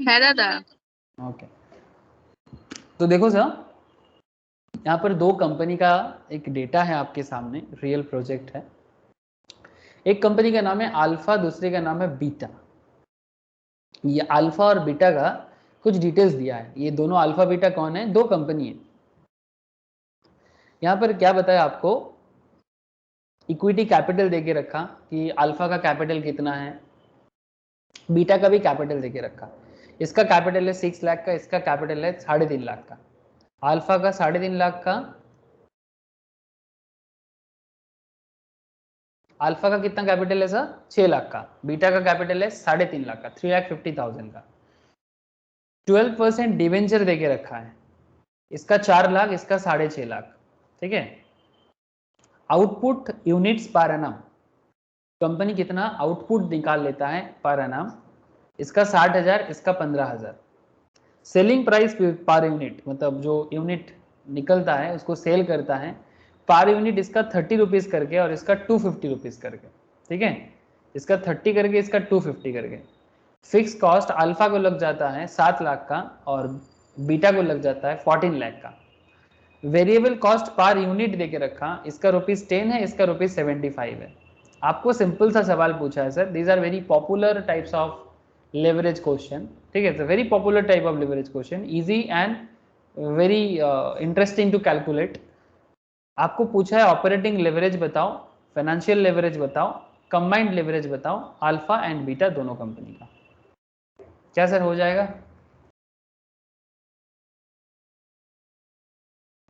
হ্যাঁ দাদা। ओके, तो देखो सर, यहाँ पर दो कंपनी का एक डेटा है आपके सामने, रियल प्रोजेक्ट है। एक कंपनी का नाम है अल्फा, दूसरे का नाम है बीटा। ये अल्फा और बीटा का कुछ डिटेल्स दिया है। ये दोनों अल्फा बीटा कौन है? दो कंपनी है। यहाँ पर क्या बताया आपको, इक्विटी कैपिटल देके रखा कि अल्फा का कैपिटल कितना है, बीटा का भी कैपिटल देके रखा। इसका कैपिटल है 6 लाख का, इसका कैपिटल है 3.5 लाख का। अल्फा का 3.5 लाख का, अल्फा का कितना कैपिटल है सर? 6 लाख का। बीटा का कैपिटल है 3.5 लाख का, 3,50,000 का। 12% डिवेंचर देके रखा है, इसका 4 लाख, इसका 6.5 लाख, ठीक है। Output units per annum, company कितना आउटपुट निकाल लेता है पर एनम, इसका 60,000, इसका 15,000। सेलिंग प्राइस पर यूनिट, मतलब जो यूनिट निकलता है उसको सेल करता है, पर यूनिट इसका 30 रुपीज करके और इसका 250 रुपीज करके, ठीक है। इसका 30 करके, इसका 250 करके। फिक्स कॉस्ट अल्फा को लग जाता है 7 लाख का और बीटा को लग जाता है 14 लाख का। वेरिएबल कॉस्ट पर यूनिट देके रखा, इसका ₹10 है, इसका ₹75 है। आपको सिंपल सा सवाल पूछा है sir, these are very popular types of leverage question, ठीक है, very popular type of leverage question, easy and very interesting to calculate. आपको पूछा है ऑपरेटिंग लेवरेज बताओ, फाइनेंशियल लेवरेज बताओ, कंबाइंड लेवरेज बताओ, अल्फा एंड बीटा दोनों कंपनी का। क्या सर हो जाएगा?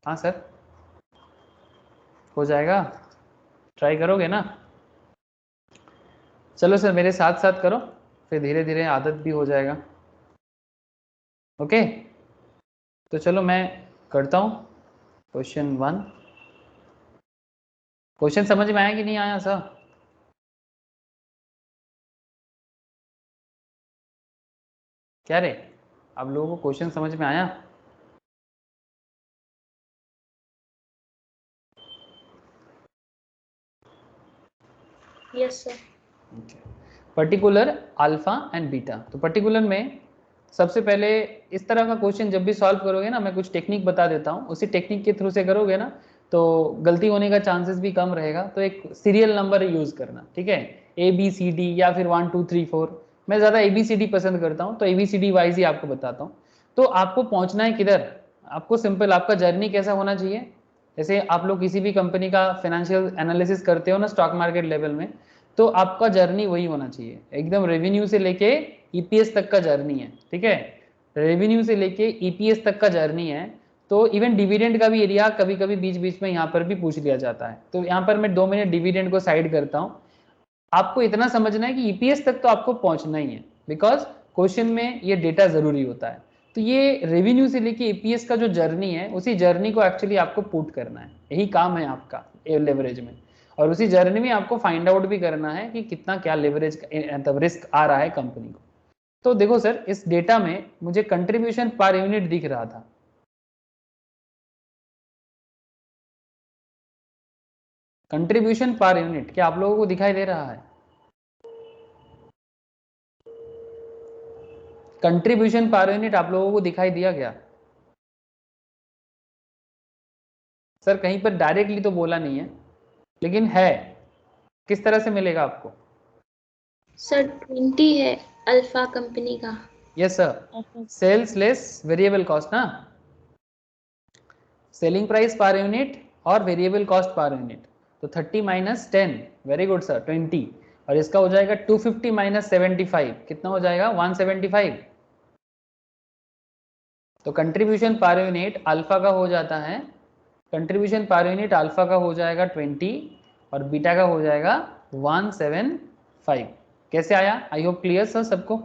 हाँ सर, हो जाएगा, ट्राई करोगे ना? चलो सर मेरे साथ साथ करो, फिर धीरे धीरे आदत भी हो जाएगा। ओके, तो चलो मैं करता हूँ क्वेश्चन 1। क्वेश्चन समझ में आया कि नहीं आया सर? क्या रे, आप लोगों को क्वेश्चन समझ में आया? Yes, sir. Particular alpha and beta. तो पर्टिकुलर में सबसे पहले इस तरह का क्वेश्चन जब भी सॉल्व करोगे ना, मैं कुछ टेक्निक बता देता हूँ, उसी टेक्निक के थ्रू से करोगे ना तो गलती होने का चांसेस भी कम रहेगा। तो एक सीरियल नंबर यूज करना, ठीक है, ABCD या फिर 1 2 3 4। मैं ज़्यादा ABCD पसंद करता हूँ, तो ABCD वाइज ही आपको बताता हूँ। तो आपको पहुँचना है किधर, आपको सिंपल, आपका जर्नी कैसा होना चाहिए। जैसे आप लोग किसी भी कंपनी का फाइनेंशियल एनालिसिस करते हो ना स्टॉक मार्केट लेवल में, तो आपका जर्नी वही होना चाहिए, एकदम रेवेन्यू से लेके EPS तक का जर्नी है, ठीक है, रेवेन्यू से लेके EPS तक का जर्नी है। तो इवन डिविडेंड का भी एरिया कभी कभी बीच बीच में यहाँ पर भी पूछ लिया जाता है। तो यहाँ पर मैं 2 मिनट डिविडेंड को साइड करता हूँ। आपको इतना समझना है कि EPS तक तो आपको पहुंचना ही है, बिकॉज क्वेश्चन में ये डेटा जरूरी होता है। तो ये रेवेन्यू से लेके EPS का जो जर्नी है, उसी जर्नी को एक्चुअली आपको पुट करना है, यही काम है आपका लेवरेज में। और उसी जर्नी में आपको फाइंड आउट भी करना है कि कितना क्या लेवरेज मतलब रिस्क आ रहा है कंपनी को। तो देखो सर, इस डेटा में मुझे कंट्रीब्यूशन पर यूनिट दिख रहा था, कंट्रीब्यूशन पर यूनिट, क्या आप लोगों को दिखाई दे रहा है? कंट्रीब्यूशन पर यूनिट आप लोगों को दिखाई दिया क्या? सर कहीं पर डायरेक्टली तो बोला नहीं है, लेकिन है, किस तरह से मिलेगा आपको? सर 20 है अल्फा कंपनी का। Yes sir, sales less variable cost ना, सेलिंग प्राइस पर यूनिट और वेरिएबल कॉस्ट पर यूनिट। तो 30 माइनस 10, वेरी गुड सर, 20। और इसका हो जाएगा 250 माइनस 75, कितना हो जाएगा? 175। तो कंट्रीब्यूशन पर यूनिट अल्फा का हो जाता है, कंट्रीब्यूशन पर यूनिट अल्फा का हो जाएगा 20 और बीटा का हो जाएगा 175। कैसे आया? आई होप क्लियर सर सबको,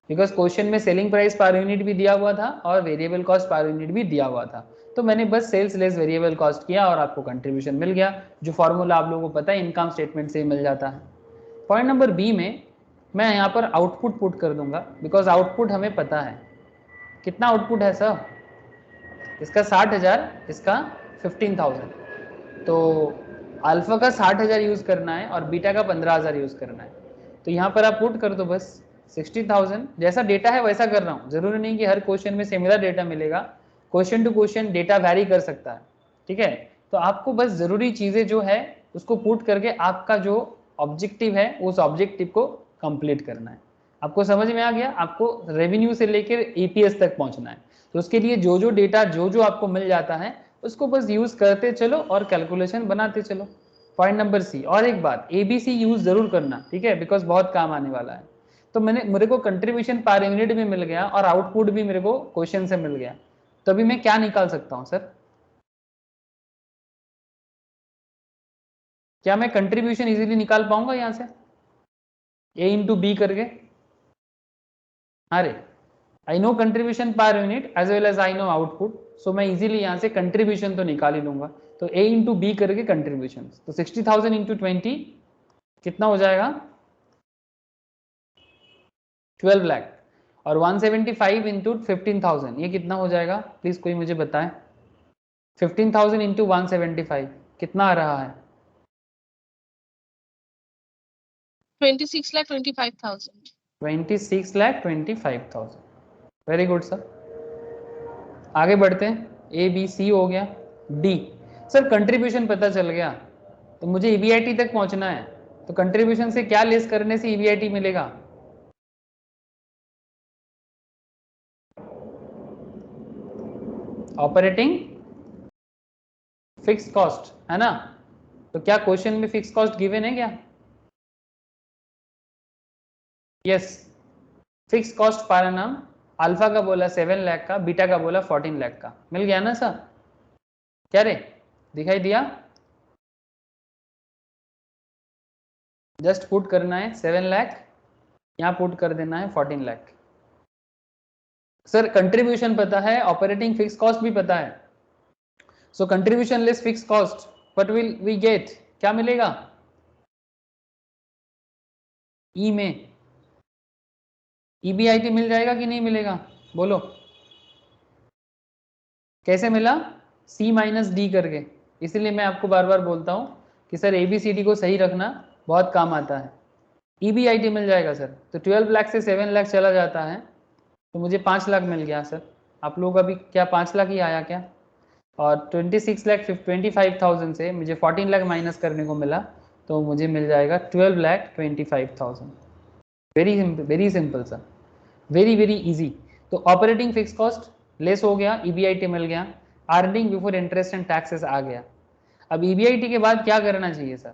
बिकॉज क्वेश्चन में सेलिंग प्राइस पर यूनिट भी दिया हुआ था और वेरिएबल कॉस्ट पर यूनिट भी दिया हुआ था। तो मैंने बस सेल्स लेस वेरिएबल कॉस्ट किया और आपको कंट्रीब्यूशन मिल गया, जो फॉर्मूला आप लोगों को पता है इनकम स्टेटमेंट से ही मिल जाता है। पॉइंट नंबर बी में मैं यहाँ पर आउटपुट पुट कर दूंगा, बिकॉज आउटपुट हमें पता है। कितना आउटपुट है सर? इसका 60,000, इसका 15,000। तो अल्फा का 60,000 यूज करना है और बीटा का 15,000 यूज करना है। तो यहाँ पर आप पुट कर दो बस 60,000, जैसा डेटा है वैसा कर रहा हूँ, जरूरी नहीं कि हर क्वेश्चन में सिमिलर डेटा मिलेगा, question to question data vary कर सकता है, ठीक है। तो आपको बस जरूरी चीजें जो है उसको पुट करके आपका जो ऑब्जेक्टिव है उस ऑब्जेक्टिव को कंप्लीट करना है। आपको समझ में आ गया? आपको रेवेन्यू से लेकर EPS तक पहुंचना है। तो उसके लिए जो जो डेटा जो आपको मिल जाता है उसको बस यूज करते चलो और कैलकुलेशन बनाते चलो। पॉइंट नंबर सी, और एक बात, ABC यूज जरूर करना, ठीक है, बिकॉज बहुत काम आने वाला है। तो मेरे को कंट्रीब्यूशन पर यूनिट भी मिल गया और आउटपुट भी मेरे को क्वेश्चन से मिल गया, तो अभी मैं क्या निकाल सकता हूं सर? क्या मैं कंट्रीब्यूशन इजीली निकाल पाऊंगा यहां से A इंटू बी करके? अरे I know contribution per unit as well as I know output, so मैं इजीली यहां से कंट्रीब्यूशन तो निकाल ही लूंगा। तो A इंटू बी करके कंट्रीब्यूशन, तो 60,000 इंटू 20 कितना हो जाएगा? 12 लाख। और 175 इंटू 15,000 ये कितना हो जाएगा? प्लीज कोई मुझे बताएं। 15,000 इंटू 175 कितना आ रहा है? 26,25,000। 26,25,000। वेरी गुड सर, आगे बढ़ते हैं। ABC हो गया, D सर कंट्रीब्यूशन पता चल गया, तो मुझे EBIT तक पहुंचना है, तो कंट्रीब्यूशन से क्या लेस करने से EBIT मिलेगा? ऑपरेटिंग फिक्स कॉस्ट है ना। तो क्या क्वेश्चन में फिक्स कॉस्ट गिवन है क्या? Yes, fix cost per annum alpha का बोला 7 लाख का, बीटा का बोला 14 लाख का, मिल गया ना सर? क्या रे, दिखाई दिया? जस्ट पुट करना है 7 लाख, यहाँ पुट कर देना है 14 लाख। सर कंट्रीब्यूशन पता है, ऑपरेटिंग फिक्स कॉस्ट भी पता है, so contribution less fix cost, what will we get? क्या मिलेगा ई में? EBIT मिल जाएगा कि नहीं मिलेगा? बोलो कैसे मिला? C माइनस डी करके। इसलिए मैं आपको बार बार बोलता हूं कि सर ABCD को सही रखना बहुत काम आता है। EBIT मिल जाएगा सर। तो 12 लाख से 7 लाख चला जाता है तो मुझे 5 लाख मिल गया सर। आप लोग अभी क्या 5 लाख ही आया क्या? और 25,25,000 से मुझे 14 लाख माइनस करने को मिला तो मुझे मिल जाएगा 12,25,000। Very simple sir, very easy. तो ऑपरेटिंग फिक्स कॉस्ट लेस हो गया, EBIT मिल गया, earning before interest and taxes आ गया। अब EBIT के बाद क्या करना चाहिए सर?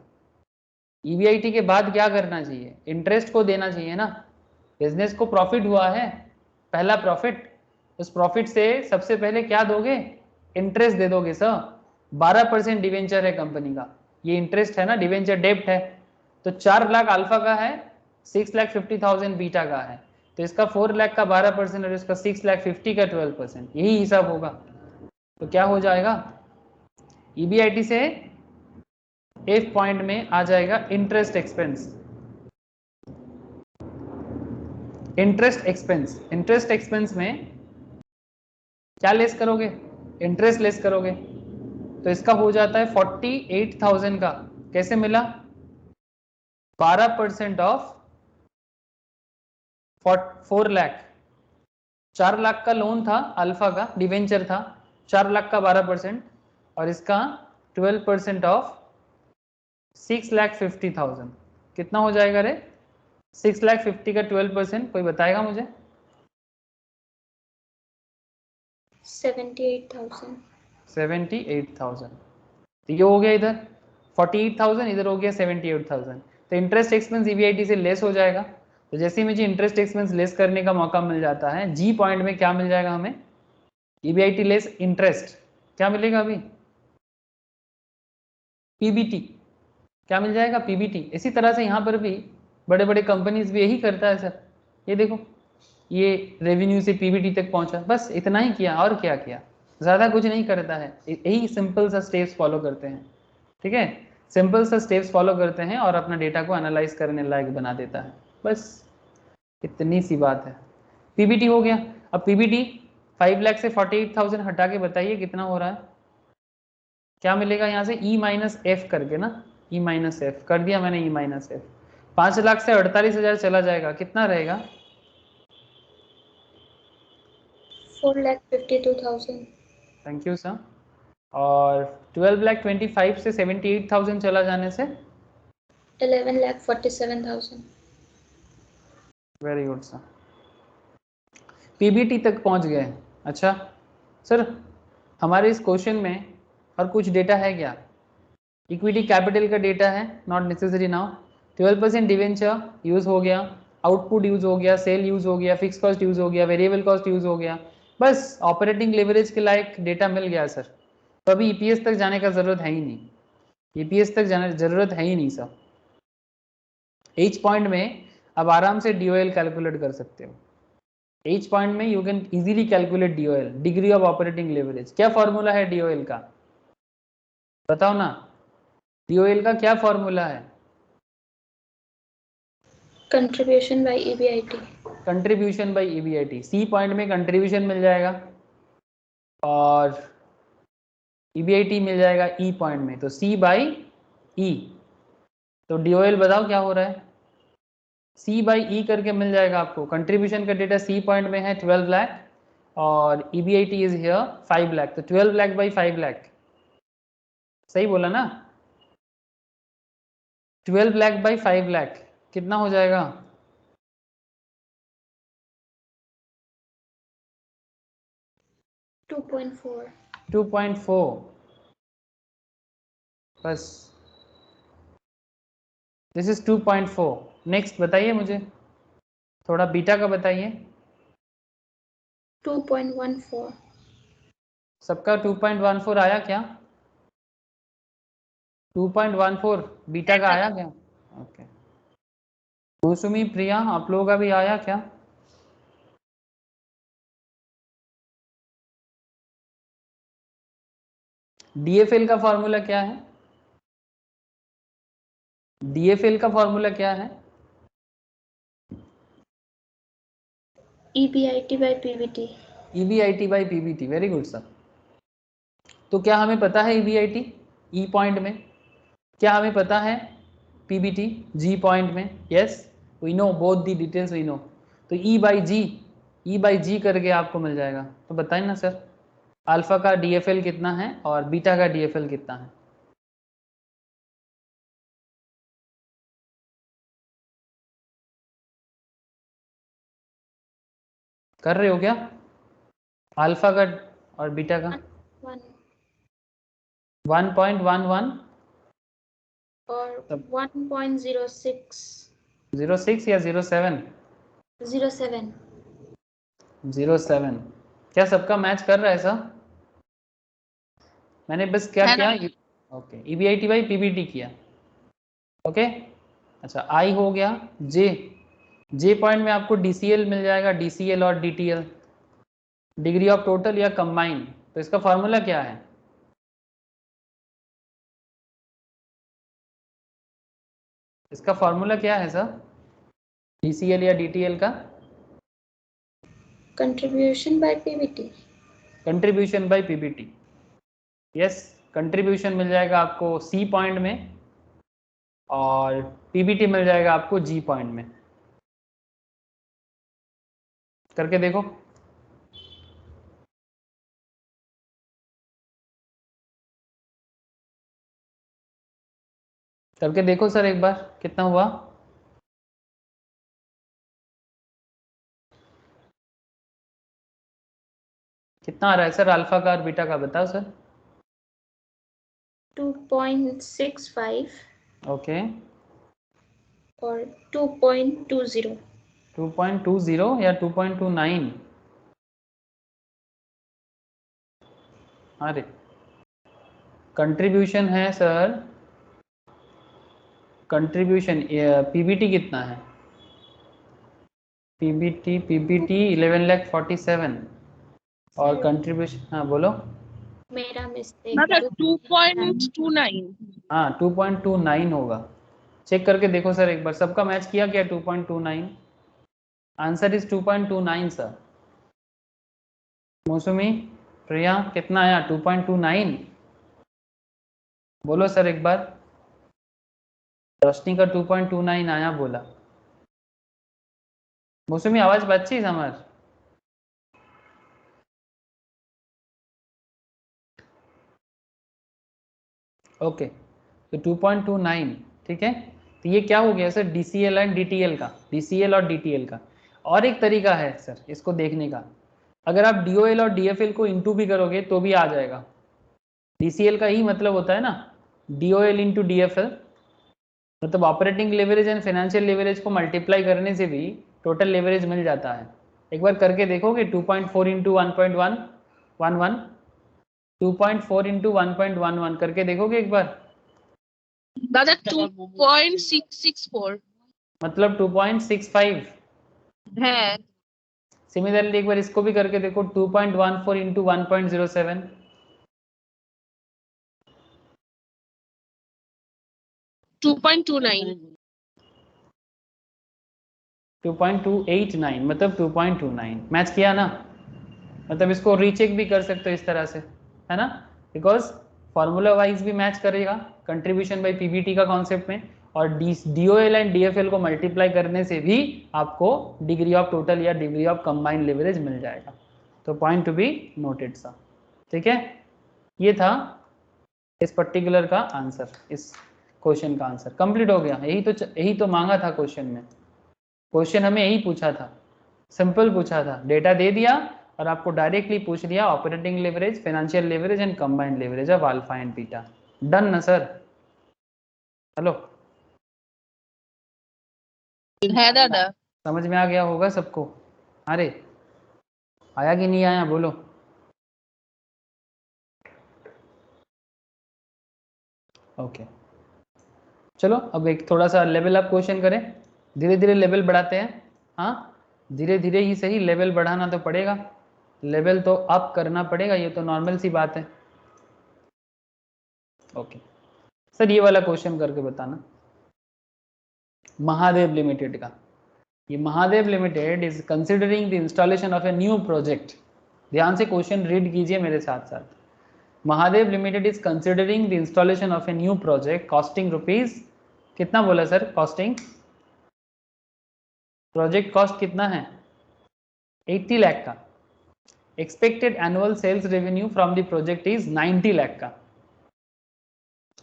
EBIT के बाद क्या करना चाहिए? इंटरेस्ट को देना चाहिए ना। बिजनेस को प्रॉफिट हुआ है, पहला प्रॉफिट, उस प्रॉफिट से सबसे पहले क्या दोगे? इंटरेस्ट दे दोगे सर। 12% डिवेंचर है कंपनी का, ये इंटरेस्ट है ना, डिवेंचर डेब्ट है। तो 4 लाख अल्फा का है, 6,50,000 बीटा का है, तो इसका 4 लाख का 12% और इसका 6,50,000 का 12%, यही हिसाब होगा। तो क्या हो जाएगा? EBIT से F पॉइंट में आ जाएगा इंटरेस्ट एक्सपेंस। इंटरेस्ट एक्सपेंस में क्या लेस करोगे? इंटरेस्ट लेस करोगे। तो इसका हो जाता है 48,000 का, कैसे मिला? 12% ऑफ 4 लाख। 4 लाख का लोन था, अल्फा का डिवेंचर था, 4 लाख का 12% और इसका 12% ऑफ 6,50,000, कितना हो जाएगा रे? 6,50,000 का 12%, कोई बताएगा मुझे? 78,000। 78,000। तो ये हो गया इधर 48,000, इधर हो गया 78,000। तो इंटरेस्ट एक्सपेंस EBIT से लेस हो जाएगा। तो जैसे ही मुझे इंटरेस्ट एक्सपेंस लेस करने का मौका मिल जाता है, G पॉइंट में क्या मिल जाएगा हमें? EBIT लेस इंटरेस्ट, क्या मिलेगा अभी? PBT। क्या मिल जाएगा? PBT। इसी तरह से यहाँ पर भी बड़े बड़े कंपनीज भी यही करता है सर। ये देखो, ये रेवेन्यू से PBT तक पहुंचा, बस इतना ही किया, और क्या किया, ज़्यादा कुछ नहीं करता है। यही सिंपल सा स्टेप्स फॉलो करते हैं, ठीक है, सिंपल सा स्टेप्स फॉलो करते हैं और अपना डेटा को एनालाइज करने लायक बना देता है, बस इतनी सी बात है। PBT हो गया। अब PBT 5 लाख से 48,000 हटा के बताइए कितना हो रहा है? क्या मिलेगा यहाँ से? E माइनस एफ करके ना, E माइनस एफ कर दिया मैंने, E माइनस एफ। 5 लाख से 48,000 चला जाएगा, कितना रहेगा? 4,52,000। Thank you sir. और 12,25,000 से 78,000 चला जाने से 11,47,000। वेरी गुड सर, PBT तक पहुंच गए। अच्छा सर, हमारे इस क्वेश्चन में और कुछ डेटा है क्या? इक्विटी कैपिटल का डेटा है, not necessary now. 12% debenture use हो गया, आउटपुट यूज हो गया, सेल यूज हो गया, फिक्स कॉस्ट यूज हो गया, वेरिएबल कॉस्ट यूज हो गया, बस ऑपरेटिंग लेवरेज के लायक डेटा मिल गया सर। तो अभी EPS तक जाने का जरूरत है ही नहीं, EPS तक जाने जरूरत है ही नहीं सर। H पॉइंट में अब आराम से DOL कैलकुलेट कर सकते हो। H पॉइंट में you can easily calculate DOL, degree of operating leverage. क्या फॉर्मूला है DOL का? बताओ ना, DOL का क्या फॉर्मूला है? Contribution by EBIT। Contribution by EBIT। C point में कंट्रीब्यूशन मिल जाएगा और EBIT मिल जाएगा E पॉइंट में, तो C बाई E। तो DOL बताओ क्या हो रहा है? C बाई E करके मिल जाएगा आपको। कंट्रीब्यूशन का डेटा C पॉइंट में है 12 लाख और EBIT इज हियर 5 लाख, तो 12 लाख बाई 5 लाख, सही बोला ना? 12 लाख बाई 5 लाख कितना हो जाएगा? $2.4। 2.4, बस दिस इज 2.4। नेक्स्ट बताइए मुझे, थोड़ा बीटा का बताइए। 2.14। सबका 2.14 आया क्या? 2.14 बीटा का आया क्या? ओके। मौसमी, प्रिया, आप लोगों का भी आया क्या? DFL का फॉर्मूला क्या है? DFL का फॉर्मूला क्या है? EBIT by PBT। EBIT by PBT, very good sir. तो क्या हमें पता है EBIT E पॉइंट में? क्या हमें पता है PBT G पॉइंट में? Yes, we know both the details we know. तो ई बाई जी करके आपको मिल जाएगा। तो बताइए ना सर, अल्फा का डीएफएल कितना है और बीटा का डीएफएल कितना है? कर रहे हो क्या? अल्फा का और बीटा का 1.11 और 1.06 06 या 07? 07 07। क्या सबका मैच कर रहा है ऐसा? मैंने बस क्या है किया, ना? ओके, ईबीआईटी बाई पीबीटी किया। ओके, अच्छा आई हो गया। जे पॉइंट में आपको डीसीएल मिल जाएगा, डीसीएल और डीटीएल, डिग्री ऑफ टोटल या कंबाइन। तो इसका फॉर्मूला क्या है? इसका फॉर्मूला क्या है सर, डीसीएल या डीटीएल का? Contribution by PBT. Contribution by PBT. Yes, contribution मिल जाएगा आपको सी पॉइंट में और पीबीटी मिल जाएगा आपको जी पॉइंट में। करके देखो। करके देखो सर एक बार कितना हुआ। कितना आ रहा है सर अल्फा का और बीटा का, बताओ सर। 2.65 ओके, और 2.20। 2.20 या 2.29? अरे कंट्रीब्यूशन है सर, कंट्रीब्यूशन पीबीटी कितना है? पीबीटी 11,47,000 और कंट्रीब्यूशन, हाँ बोलो। मेरा दादा मिस्टेक। 2.29। हाँ 2.29 होगा। चेक करके देखो सर एक बार, सबका मैच किया क्या 2.29? Answer is 2.29 sir. मौसमी, प्रिया, कितना आया 2.29? बोलो सर एक बार। रोशनी का 2.29 आया बोला। मौसमी आवाज बच्ची समझ। ओके, तो 2.29, ठीक है। तो ये क्या हो गया सर, डीसीएल एंड डीटीएल का, डीसीएल और डीटीएल का। और एक तरीका है सर इसको देखने का, अगर आप डीओएल और डीएफएल को इंटू भी करोगे तो भी आ जाएगा। डीसीएल का ही मतलब होता है ना डीओएल इंटू डीएफएल, मतलब operating leverage and financial leverage को मल्टीप्लाई करने से भी टोटल लेवरेज मिल जाता है। एक बार करके देखोगे 2.4 इंटू 1.111, 2.4 इंटू 1.11 करके देखोगे एक बार, दादा 2.664 मतलब 2.65। है। सिमिलरली एक बार इसको भी करके देखो 2.14 इंटू 1.07, 2.29। 2.289 मतलब 2.29 मैच किया ना। मतलब इसको रीचेक भी कर सकते हो इस तरह से, है ना, बिकॉज फॉर्मूला वाइज भी मैच करेगा कंट्रीब्यूशन बाय पीबीटी का कॉन्सेप्ट में, और डीओएल एंड डीएफएल को मल्टीप्लाई करने से भी आपको डिग्री ऑफ टोटल या डिग्री ऑफ कंबाइंड लेवरेज मिल जाएगा। तो पॉइंट टू बी नोटेड सा, ठीक है। ये था इस पर्टिकुलर का आंसर, इस क्वेश्चन का आंसर कंप्लीट हो गया। यही तो मांगा था क्वेश्चन में, क्वेश्चन हमें यही पूछा था, सिंपल पूछा था, डेटा दे दिया और आपको डायरेक्टली पूछ लिया operating leverage, financial leverage and combined leverage of alpha and beta. Done ना सर? हेलो, है दादा। समझ में आ गया होगा सबको? अरे आया कि नहीं आया बोलो। ओके, चलो अब एक थोड़ा सा लेवल अप क्वेश्चन करें, धीरे धीरे लेवल बढ़ाते हैं। हाँ धीरे धीरे ही सही, लेवल बढ़ाना तो पड़ेगा, लेवल तो अप करना पड़ेगा, ये तो नॉर्मल सी बात है। ओके सर, ये वाला क्वेश्चन करके बताना, महादेव लिमिटेड का। ये Mahadev limited is considering the installation of a new project. ध्यान से क्वेश्चन रीड कीजिए मेरे साथ साथ। Mahadev limited is considering the installation of a new project costing rupees, कितना बोला सर कॉस्टिंग? प्रोजेक्ट कॉस्ट कितना है 80 लाख का, expected annual sales revenue from the project is 90 lakh का,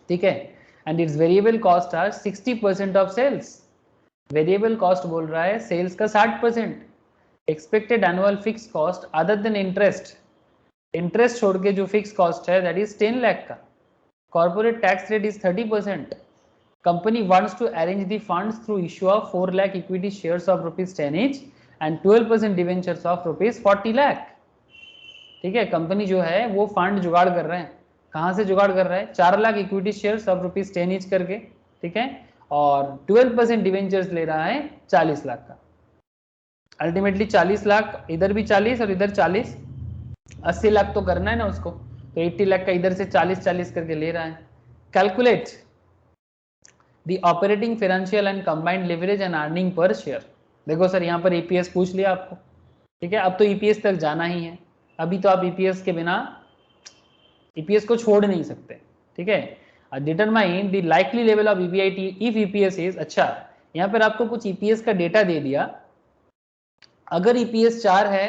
ठीक है, and its variable cost are 60% of sales. Variable cost बोल रहा है सेल्स का 60%, expected annual fix cost other than interest, interest छोड़ के जो फिक्स कॉस्ट है दैट इज 10 लाख का, corporate tax rate is 30%, company wants to arrange the funds through issue of 4 lakh equity shares of rupees 10 each and 12% debentures of rupees 40 lakh, ठीक है, company जो है वो फंड जुगाड़ कर रहे हैं, कहाँ से जुगाड़ कर रहा है 4 lakh equity shares of rupees 10 each करके, ठीक है, और 12% डिवेंचर्स ले रहा है 40 लाख का, अल्टीमेटली 40 लाख, इधर भी 40 और इधर 40, 80 लाख तो करना है ना उसको, तो 80 लाख का इधर से 40 करके ले रहा है। Calculate the operating financial and combined leverage and earning per share. देखो सर यहाँ पर ईपीएस पूछ लिया आपको, ठीक है, अब तो ईपीएस तक जाना ही है, अभी तो आप ईपीएस के बिना ईपीएस को छोड़ नहीं सकते, ठीक है। Determine the likely level of EBIT if EPS is, अच्छा यहाँ पर आपको कुछ ईपीएस का डेटा दे दिया, अगर ईपीएस 4 है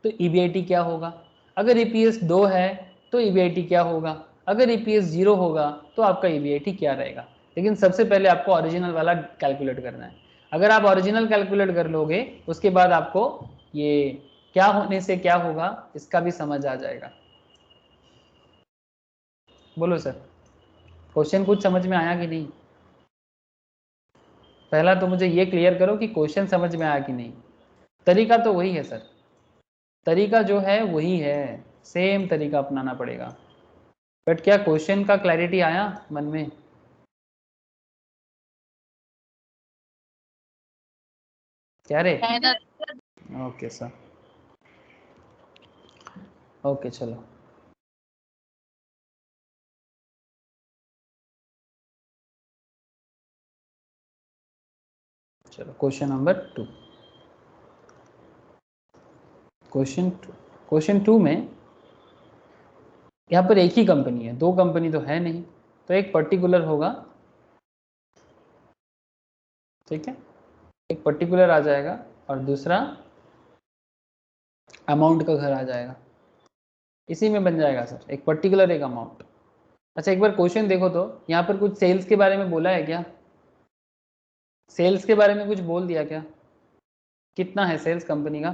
तो ईबीआईटी क्या होगा, अगर ईपीएस 2 है तो ईबीआईटी क्या होगा, अगर ईपीएस 0 होगा तो आपका ईबीआईटी क्या रहेगा। लेकिन सबसे पहले आपको ओरिजिनल वाला कैलकुलेट करना है, अगर आप ओरिजिनल कैलकुलेट कर लोगे उसके बाद आपको ये क्या होने से क्या होगा इसका भी समझ आ जाएगा। बोलो सर, क्वेश्चन कुछ समझ में आया कि नहीं, पहला तो मुझे ये क्लियर करो कि क्वेश्चन समझ में आया कि नहीं। तरीका तो वही है सर, तरीका जो है वही है, सेम तरीका अपनाना पड़ेगा, बट क्या क्वेश्चन का क्लैरिटी आया मन में? क्या रे? ओके सर, ओके चलो, चलो क्वेश्चन नंबर 2, क्वेश्चन 2 में यहाँ पर एक ही कंपनी है, दो कंपनी तो है नहीं, तो एक पर्टिकुलर होगा, ठीक है, एक पर्टिकुलर आ जाएगा और दूसरा अमाउंट का घर आ जाएगा, इसी में बन जाएगा सर, एक पर्टिकुलर एक अमाउंट। अच्छा एक बार क्वेश्चन देखो तो यहाँ पर कुछ सेल्स के बारे में बोला है क्या, सेल्स के बारे में कुछ बोल दिया क्या, कितना है सेल्स कंपनी का,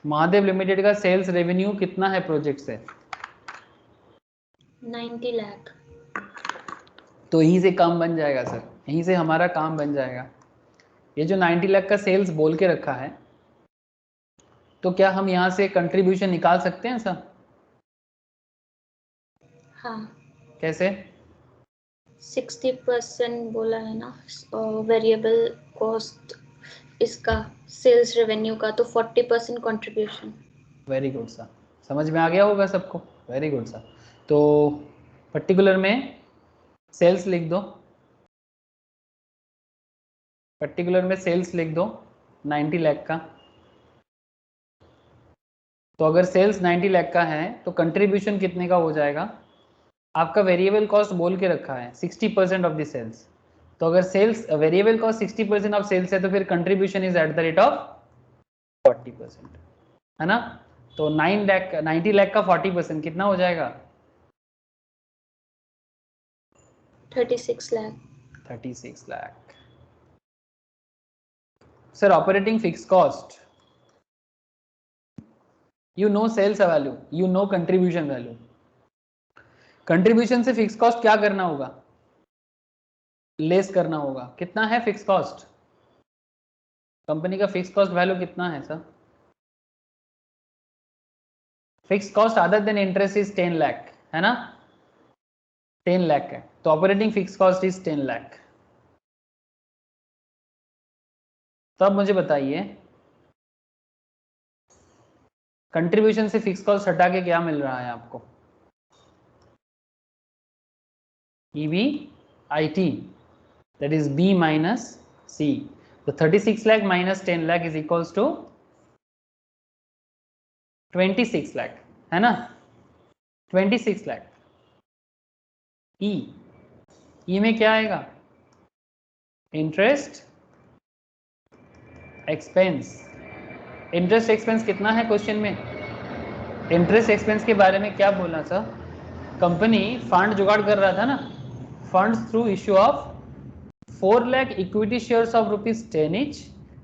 महादेव लिमिटेड का सेल्स रेवेन्यू कितना है प्रोजेक्ट से 90 लाख। तो यहीं से काम बन जाएगा सर, यहीं से हमारा काम बन जाएगा। ये जो 90 लाख का सेल्स बोल के रखा है, तो क्या हम यहाँ से कंट्रीब्यूशन निकाल सकते हैं सर? हाँ, कैसे? 60% बोला है ना वेरिएबल कॉस्ट इसका सेल्स रेवेन्यू का, तो 40% कंट्रीब्यूशन। वेरी गुड सर, समझ में आ गया होगा सबको, वेरी गुड सर। तो पर्टिकुलर में सेल्स लिख दो, पर्टिकुलर में सेल्स लिख दो 90 लाख का, तो अगर सेल्स 90 लाख का है तो कंट्रीब्यूशन कितने का हो जाएगा, आपका वेरिएबल कॉस्ट बोल के रखा है 60% ऑफ द सेल्स, तो अगर sales variable cost 60% of sales है तो फिर contribution is at the rate of 40%, है ना। तो 90 लाख का 40% कितना हो जाएगा 36 lakh. 36 lakh. Sir operating fix cost, you know sales value, you know contribution value, contribution से फिक्स कॉस्ट क्या करना होगा, लेस करना होगा, कितना है फिक्स कॉस्ट, कंपनी का फिक्स कॉस्ट वैल्यू कितना है sir, fix cost other than interest is 10 lakh, है ना, 10 लाख है, तो operating fix cost is 10 lakh. तो अब मुझे बताइए कंट्रीब्यूशन से फिक्स कॉस्ट हटा के क्या मिल रहा है आपको, EBIT, that is B minus C, तो 36 lakh minus 10 lakh is equals to 26 lakh, है ना, 26 लाख। ई में क्या आएगा, इंटरेस्ट एक्सपेंस, इंटरेस्ट एक्सपेंस कितना है क्वेश्चन में? इंटरेस्ट एक्सपेंस के बारे में क्या बोलना सर? कंपनी फंड जुगाड़ कर रहा था ना, funds through issue of 4 lakh equity shares of ₹10 each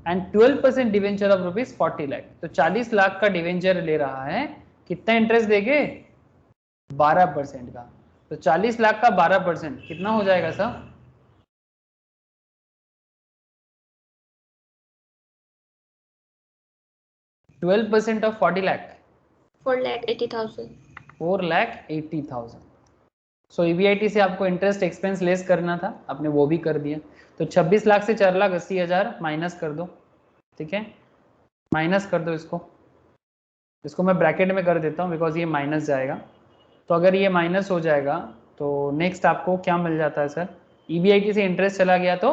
and 12% debenture of ₹40 lakh. तो 40 लाख का डिवेंचर ले रहा है, कितना इंटरेस्ट देंगे? 12% का। तो 40 लाख का 12% कितना हो जाएगा sir? %12 of 40 lakh, 4,80,000। 4,80,000। So EBIT से आपको इंटरेस्ट एक्सपेंस लेस करना था, आपने वो भी कर दिया। तो 26 लाख से 4,80,000 माइनस कर दो, ठीक है, माइनस कर दो इसको मैं ब्रैकेट में कर देता हूँ बिकॉज ये माइनस जाएगा। तो अगर ये माइनस हो जाएगा तो नेक्स्ट आपको क्या मिल जाता है सर? EBIT से इंटरेस्ट चला गया तो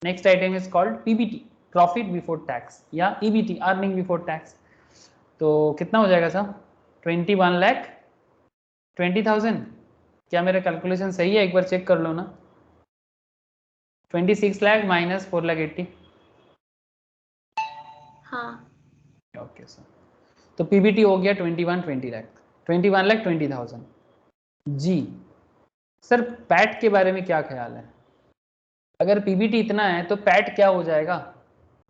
next item is called PBT, profit before tax, या EBT, अर्निंग बिफोर टैक्स। तो कितना हो जाएगा सर? 21,20,000। क्या मेरा कैलकुलेशन सही है? एक बार चेक कर लो ना। 26 लाख माइनस 4,80,000। हाँ। ओके सर, तो PBT हो गया 21,20,000 जी। सर पैट के बारे में क्या ख्याल है? अगर PBT इतना है तो पैट क्या हो जाएगा?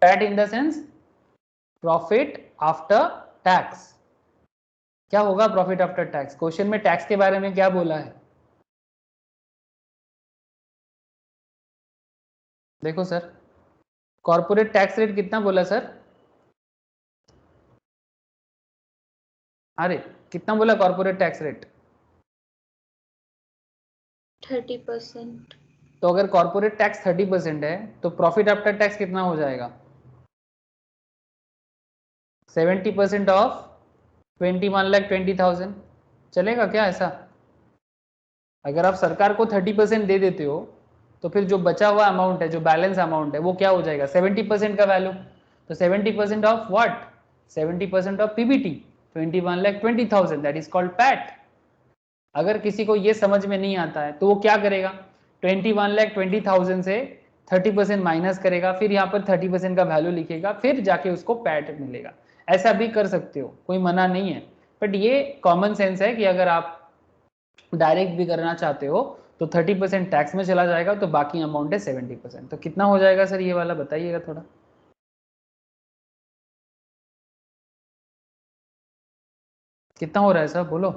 PAT in the sense profit after tax. क्या होगा प्रॉफिट आफ्टर टैक्स? क्वेश्चन में टैक्स के बारे में क्या बोला है? देखो सर, कॉर्पोरेट टैक्स रेट कितना बोला सर? अरे कितना बोला कॉर्पोरेट टैक्स रेट? 30%। तो अगर कॉर्पोरेट टैक्स 30% है तो प्रॉफिट आफ्टर टैक्स कितना हो जाएगा? 70% ऑफ 21,20,000। चलेगा क्या ऐसा? अगर आप सरकार को 30% दे देते हो तो फिर जो बचा हुआ अमाउंट है, जो बैलेंस अमाउंट है, वो क्या हो जाएगा? 70% का वैल्यू। तो 70% of what? 70% of PBT, 21,20,000, that is called PAT. अगर किसी को ये समझ में नहीं आता है तो वो क्या करेगा? 21,20,000 से 30% माइनस करेगा, फिर यहाँ पर 30% का वैल्यू लिखेगा, फिर जाके उसको पैट मिलेगा। ऐसा भी कर सकते हो, कोई मना नहीं है, बट ये कॉमन सेंस है कि अगर आप डायरेक्ट भी करना चाहते हो तो 30% टैक्स में चला जाएगा, तो बाकी अमाउंट है 70%। तो कितना हो जाएगा सर ये वाला, बताइएगा थोड़ा। कितना हो रहा है सर, बोलो।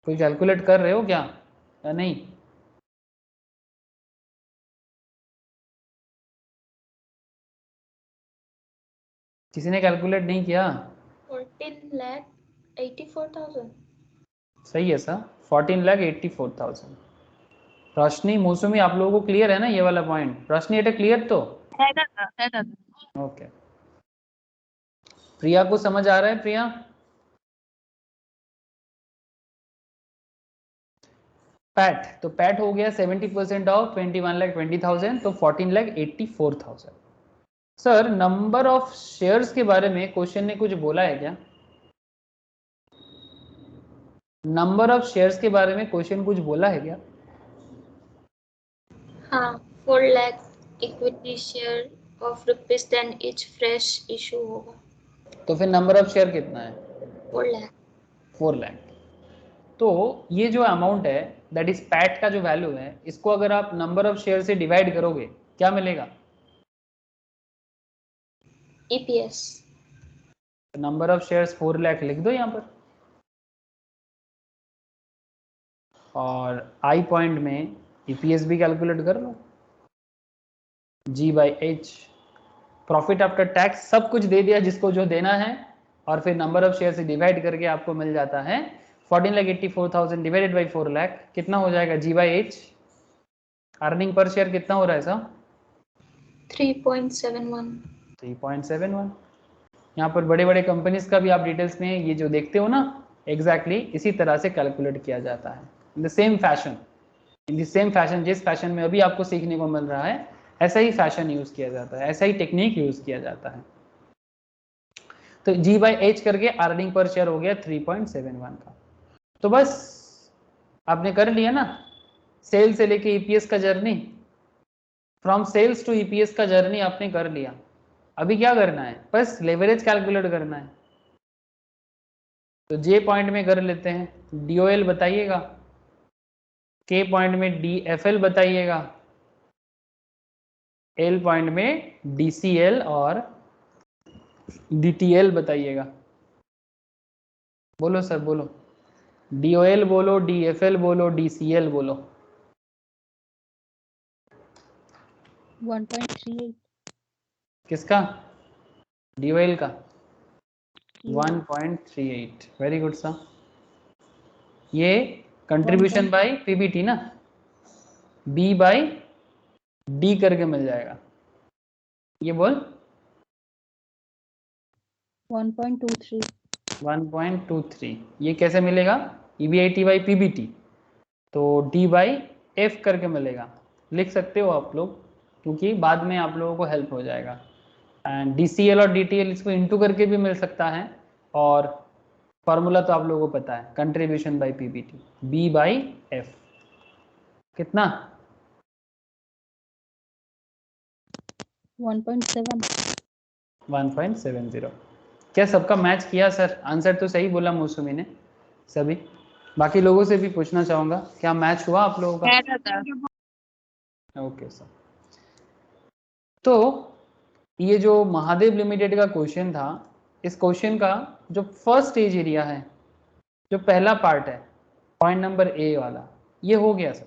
कोई कैलकुलेट कर रहे हो क्या या नहीं? किसी ने कैलकुलेट नहीं किया? 14,84,000। सही है सर, 14,84,000। रोशनी, मौसमी, आप लोगों को क्लियर है ना ये वाला पॉइंट? रोशनी एट क्लियर तो? है दादा, है दादा। ओके, प्रिया को समझ आ रहा है? प्रिया, पैट, तो पैट हो गया 70% ऑफ 21,20,000, तो 14,84,000। सर नंबर ऑफ शेयर्स के बारे में क्वेश्चन ने कुछ बोला है क्या? नंबर ऑफ शेयर्स के बारे में क्वेश्चन कुछ बोला है क्या? हाँ, 4 lakh equity share of ₹10 each fresh issue होगा। तो फिर नंबर ऑफ शेयर कितना है? 4 लाख। 4 लाख। तो ये जो अमाउंट है, दैट इज पैट का जो वैल्यू है, इसको अगर आप नंबर ऑफ शेयर से डिवाइड करोगे क्या मिलेगा? EPS। Number of shares 4 lakh लिख दो यहाँ पर, और आई पॉइंट में EPS भी कैलकुलेट कर लो। G/H, प्रॉफिट आफ्टर टैक्स सब कुछ दे दिया जिसको जो देना है, और फिर नंबर ऑफ शेयर से डिवाइड करके आपको मिल जाता है 14,84,000 डिवाइडेड बाई 4 लाख। कितना हो जाएगा G/H? अर्निंग पर शेयर कितना हो रहा है सर? 3.71। 3.71। यहाँ पर बड़े बड़े कंपनीज का भी आप डिटेल्स में ये जो देखते हो ना, एग्जैक्टली इसी तरह से कैलकुलेट किया जाता है, in the same fashion, in the same fashion, जिस फैशन में अभी आपको सीखने को मिल रहा है, ऐसा ही फैशन यूज किया जाता है, ऐसा ही टेक्निक यूज किया जाता है। तो G/H करके अर्निंग पर शेयर हो गया 3.71 का। तो बस आपने कर लिया ना, सेल से लेके ईपीएस का journey, from sales to EPS का जर्नी आपने कर लिया। अभी क्या करना है, बस लेवरेज कैलकुलेट करना है। तो जे पॉइंट में कर लेते हैं, डीओएल बताइएगा, के पॉइंट में डीएफएल बताइएगा, एल पॉइंट में डीसीएल और डीटीएल बताइएगा। बोलो सर बोलो, डीओएल बोलो, डीएफएल बोलो, डीसीएल बोलो। 1.38 किसका? डीओएल का 1.38। Very good sir. ये कंट्रीब्यूशन बाय पीबीटी ना, बी बाय डी करके मिल जाएगा। ये बोल 1.23 1.23। ये कैसे मिलेगा? ईबीआईटी बाई पीबीटी, तो डी बाई एफ करके मिलेगा। लिख सकते हो आप लोग, क्योंकि बाद में आप लोगों को हेल्प हो जाएगा। एंड डीसीएल और डीटीएल इसको इंटू करके भी मिल सकता है, और फॉर्मूला तो आप लोगों को पता है, contribution by PBT, B by F. कितना? 1.70। क्या सबका मैच किया सर? आंसर तो सही बोला मौसमी ने सभी। बाकी लोगों से भी पूछना चाहूंगा, क्या मैच हुआ आप लोगों का? Okay sir. तो ये जो महादेव लिमिटेड का क्वेश्चन था, इस क्वेश्चन का जो फर्स्ट स्टेज एरिया है, जो पहला पार्ट है, पॉइंट नंबर ए वाला, ये हो गया सर।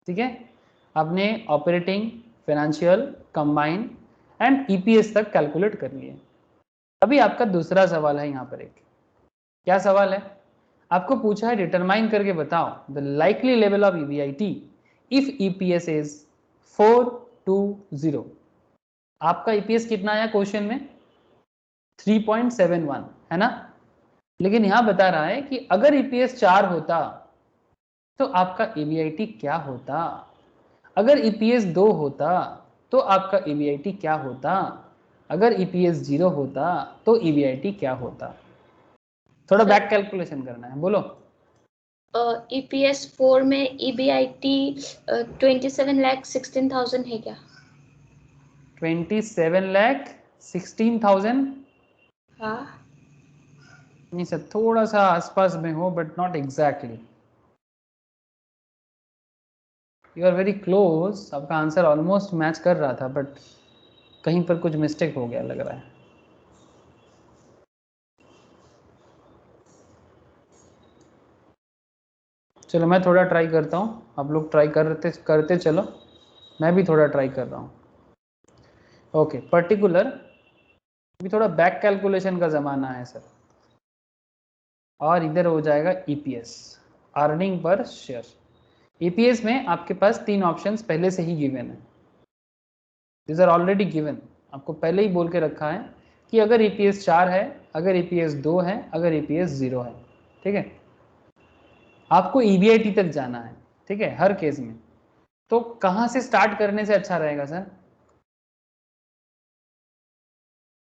ठीक है, आपने operating, financial, combine and EPS तक कैलकुलेट कर लिए। अभी आपका दूसरा सवाल है यहाँ पर एक। क्या सवाल है? आपको पूछा है डिटरमाइन करके बताओ the likely level of EBIT if EPS is 420। आपका ईपीएस कितना आया क्वेश्चन में? 3.71 है ना। लेकिन यहां बता रहा है कि अगर ईपीएस 4 होता तो आपका ईबीआईटी क्या होता, अगर ईपीएस 2 होता तो आपका ईबीआईटी क्या होता, अगर ईपीएस 0 होता तो ईबीआईटी क्या होता। थोड़ा बैक कैलकुलेशन करना है, बोलो। ईपीएस 4 में ईबीआईटी 27,16,000 है क्या? 27,16,000? हाँ। नहीं सर, थोड़ा सा आसपास में हो, but not exactly. You are very close. आपका आंसर ऑलमोस्ट मैच कर रहा था, बट कहीं पर कुछ मिस्टेक हो गया लग रहा है। चलो मैं थोड़ा ट्राई करता हूँ, आप लोग ट्राई करते करते चलो, मैं भी थोड़ा ट्राई कर रहा हूँ। ओके, पर्टिकुलर अभी थोड़ा बैक कैलकुलेशन का ज़माना है सर, और इधर हो जाएगा EPS, earning per share. EPS में आपके पास 3 ऑप्शंस पहले से ही गिवन है, दिस आर ऑलरेडी गिवन। आपको पहले ही बोल के रखा है कि अगर ईपीएस 4 है, अगर ईपीएस 2 है, अगर ईपीएस 0 है। ठीक है, आपको ईबीआईटी तक जाना है। ठीक है, हर केस में। तो कहाँ से स्टार्ट करने से अच्छा रहेगा सर?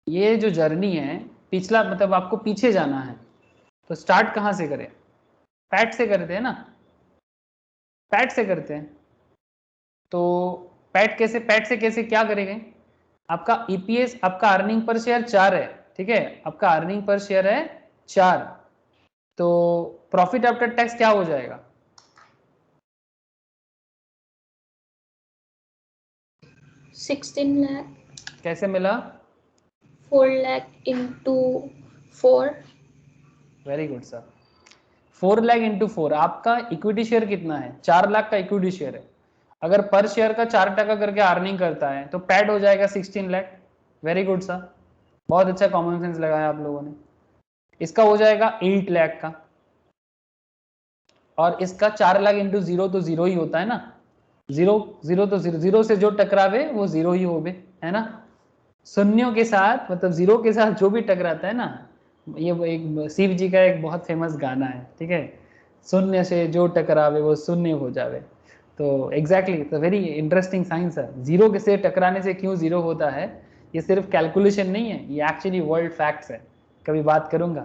ये जो जर्नी है, पिछला मतलब आपको पीछे जाना है, तो स्टार्ट कहाँ से करें? पैट से करते हैं ना, पैट से करते हैं। तो पैट से कैसे क्या करेंगे? आपका ईपीएस, आपका अर्निंग पर शेयर 4 है। ठीक है, आपका अर्निंग पर शेयर है 4, तो प्रॉफिट आफ्टर टैक्स क्या हो जाएगा? 16 लाख। कैसे मिला? 4 lakh into 4। Very good sir. 4 lakh into 4। आपका इक्विटी शेयर कितना है? 4 लाख का इक्विटी शेयर है। अगर पर शेयर का 4% करके अर्निंग करता है तो पैड हो जाएगा 16 लाख। वेरी गुड सर, बहुत अच्छा कॉमन सेंस लगाया आप लोगों ने। इसका हो जाएगा 8 लाख का, और इसका 4 लाख इंटू 0 तो 0 ही होता है ना। 0 0 तो 0, 0 से जो टकरावे वो 0 ही होवे, है ना। शून्यों के साथ, मतलब 0 के साथ जो भी टकराता है ना, ये एक शिव जी का एक बहुत फेमस गाना है। ठीक है, शून्य से जो टकरावे वो शून्य हो जावे। तो एग्जैक्टली, तो वेरी इंटरेस्टिंग साइंस है। 0 के से टकराने से क्यों 0 होता है, ये सिर्फ कैलकुलेशन नहीं है, ये एक्चुअली वर्ल्ड फैक्ट्स है। कभी बात करूंगा।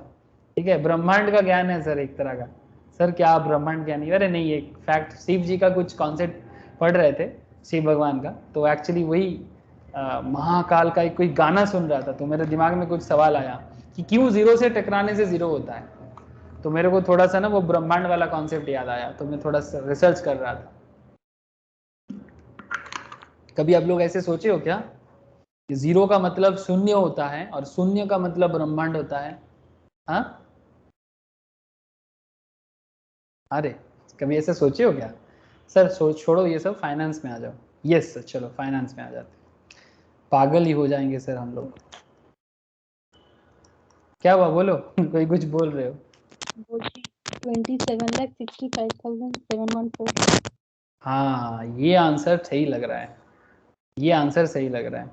ठीक है, ब्रह्मांड का ज्ञान है सर, एक तरह का सर क्या आप ब्रह्मांड क्या नहीं, अरे नहीं, एक फैक्ट, शिव जी का कुछ कॉन्सेप्ट पढ़ रहे थे शिव भगवान का, तो एक्चुअली वही महाकाल का एक कोई गाना सुन रहा था, तो मेरे दिमाग में कुछ सवाल आया कि क्यों जीरो से टकराने से जीरो होता है, तो मेरे को थोड़ा सा ना वो ब्रह्मांड वाला कॉन्सेप्ट याद आया, तो मैं थोड़ा सा रिसर्च कर रहा था। कभी आप लोग ऐसे सोचे हो क्या कि जीरो का मतलब शून्य होता है और शून्य का मतलब ब्रह्मांड होता है? हाँ, अरे कभी ऐसे सोचे हो क्या? सर छोड़ो ये सब, फाइनेंस में आ जाओ। यस सर, चलो फाइनेंस में आ जाते, पागल ही हो जाएंगे सर हम लोग। क्या हुआ बोलो कोई कुछ बोल रहे हो? 27,65,714। हाँ, ये आंसर सही लग रहा है, ये आंसर सही लग रहा है।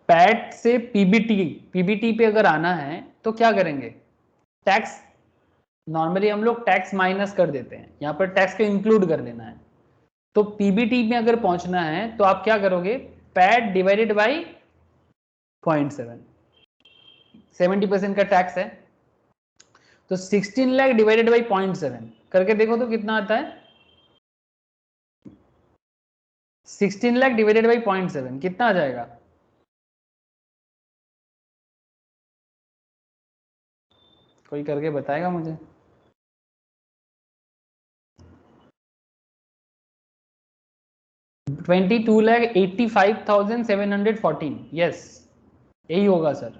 पैट से पीबीटी, पीबीटी पे अगर आना है तो क्या करेंगे? टैक्स, नॉर्मली हम लोग टैक्स माइनस कर देते हैं, यहाँ पर टैक्स को इंक्लूड कर लेना है। तो पीबीटी में अगर पहुंचना है तो आप क्या करोगे? पैट डिवाइडेड बाई 0.7, 70% का टैक्स है, तो 16 लाख डिवाइडेड बाई 0.7 करके देखो तो कितना आता है? 16 लाख डिवाइडेड बाई 0.7 कितना आ जाएगा? कोई करके बताएगा मुझे? $22,85,714, यस यही होगा सर।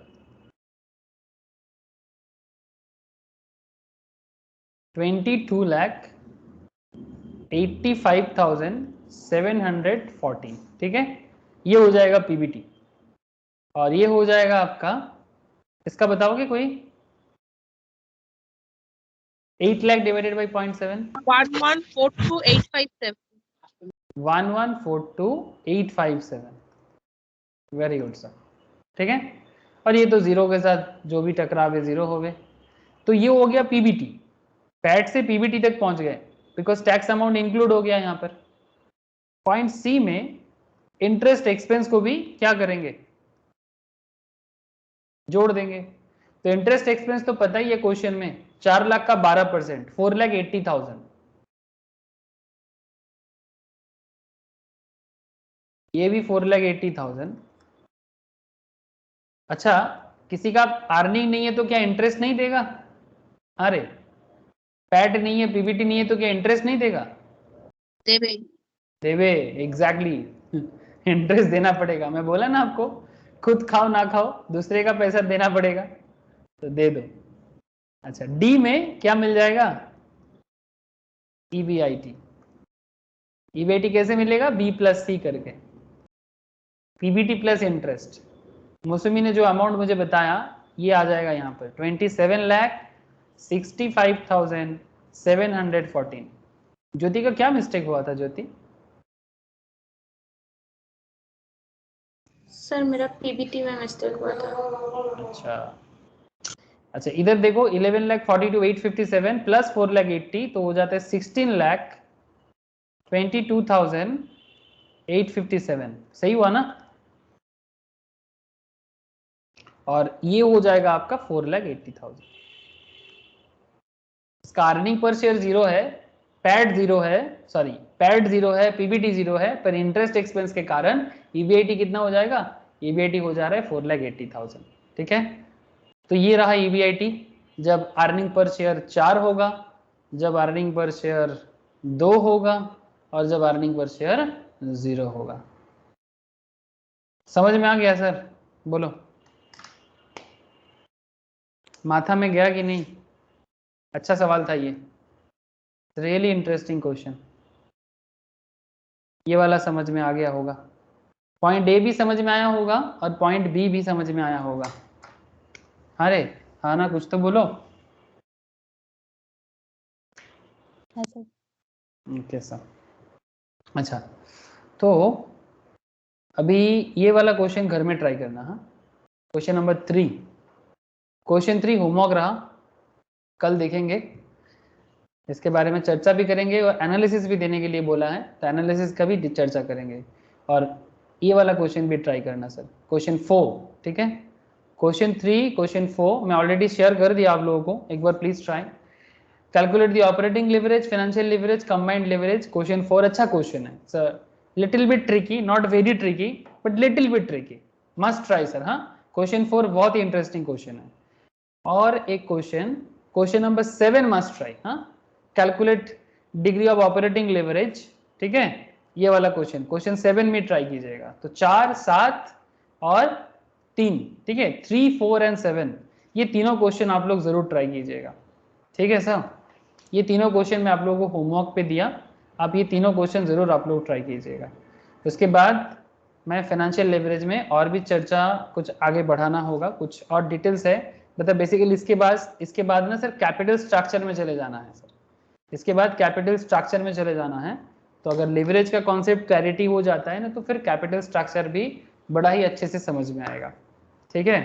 22,85,714, ठीक है, ये हो जाएगा पीबीटी। और ये हो जाएगा आपका, इसका बताओगे कोई? 8 lakh divided by 0.7, 1142,857. 1142,857, very good sir, ठीक है। और ये तो जीरो के साथ जो भी टकरावे जीरो हो गए, तो ये हो गया पीबीटी। पैट से पीबीटी तक पहुंच गए बिकॉज टैक्स अमाउंट इंक्लूड हो गया यहाँ पर। पॉइंट सी में इंटरेस्ट एक्सपेंस को भी क्या करेंगे? जोड़ देंगे। तो इंटरेस्ट एक्सपेंस तो पता ही है क्वेश्चन में, 4 लाख का 12%, 4,80,000, ये भी 4,80,000। अच्छा, किसी का अर्निंग नहीं है तो क्या इंटरेस्ट नहीं देगा? अरे पैट नहीं है, पीबीटी नहीं है तो क्या इंटरेस्ट नहीं देगा? देवे. देवे, एग्जैक्टली इंटरेस्ट देना पड़ेगा। मैं बोला ना आपको, खुद खाओ ना खाओ, दूसरे का पैसा देना पड़ेगा, तो दे दो। अच्छा, डी में क्या मिल जाएगा? ईबीआईटी। ईबीआईटी कैसे मिलेगा? बी प्लस सी करके, पीबीटी प्लस इंटरेस्ट। मौसमी ने जो अमाउंट मुझे बताया ये आ जाएगा यहाँ पर 27,65,714। ज्योति का क्या मिस्टेक हुआ था ज्योति? सर मेरा पीबीटी में मिस्टेक हुआ था। अच्छा इधर देखो, 11,42,857 प्लस 4,80 तो हो जाता है 16,22,857, सही हुआ ना? और ये हो जाएगा आपका 4,80,000। इसका अर्निंग पर शेयर जीरो है, पैट जीरो है, सॉरी पैट जीरो है, पीबीटी जीरो है, पर इंटरेस्ट एक्सपेंस के कारण ईबीआईटी कितना हो जाएगा? ईबीआईटी हो जा रहा है 4,80,000, ठीक है। तो ये रहा ईबीआईटी जब अर्निंग पर शेयर 4 होगा, जब अर्निंग पर शेयर 2 होगा, और जब अर्निंग पर शेयर 0 होगा। समझ में आ गया सर? बोलो, माथा में गया कि नहीं? अच्छा सवाल था ये, रियली इंटरेस्टिंग क्वेश्चन। ये वाला समझ में आ गया होगा, पॉइंट ए भी समझ में आया होगा और पॉइंट बी भी समझ में आया होगा। अरे हाँ ना, कुछ तो बोलो। हाँ सर। Okay sir. अच्छा, तो अभी ये वाला क्वेश्चन घर में ट्राई करना। हाँ, क्वेश्चन नंबर 3, क्वेश्चन 3 होमवर्क रहा, कल देखेंगे, इसके बारे में चर्चा भी करेंगे और एनालिसिस भी देने के लिए बोला है, तो एनालिसिस का भी चर्चा करेंगे। और ये वाला क्वेश्चन भी ट्राई करना सर, क्वेश्चन 4, ठीक है। क्वेश्चन 3, क्वेश्चन 4 मैं ऑलरेडी शेयर कर दिया आप लोगों को, एक बार please try. Calculate the operating leverage, financial leverage, combined leverage. Question 4 अच्छा क्वेश्चन है sir, little bit tricky, not very tricky but little bit tricky, must try sir. हाँ, क्वेश्चन 4 बहुत ही इंटरेस्टिंग क्वेश्चन है। और एक क्वेश्चन नंबर 7 मस्ट ट्राई। हाँ, calculate degree of operating leverage, ठीक है, ये वाला क्वेश्चन 7 में ट्राई कीजिएगा। तो 4, 7 और 3, ठीक है, 3, 4 एंड 7, ये तीनों क्वेश्चन आप लोग जरूर ट्राई कीजिएगा, ठीक है सर। ये तीनों क्वेश्चन मैं आप लोगों को होमवर्क पे दिया, आप ये तीनों क्वेश्चन जरूर आप लोग ट्राई कीजिएगा। उसके बाद मैं फाइनेंशियल लेवरेज में और भी चर्चा कुछ आगे बढ़ाना होगा, कुछ और डिटेल्स है, मतलब बेसिकली इसके बाद ना सर कैपिटल स्ट्रक्चर में चले जाना है सर। इसके बाद कैपिटल स्ट्रक्चर में चले जाना है। तो अगर लेवरेज का कॉन्सेप्ट क्लैरिटी हो जाता है ना, तो फिर कैपिटल स्ट्रक्चर भी बड़ा ही अच्छे से समझ में आएगा, ठीक है।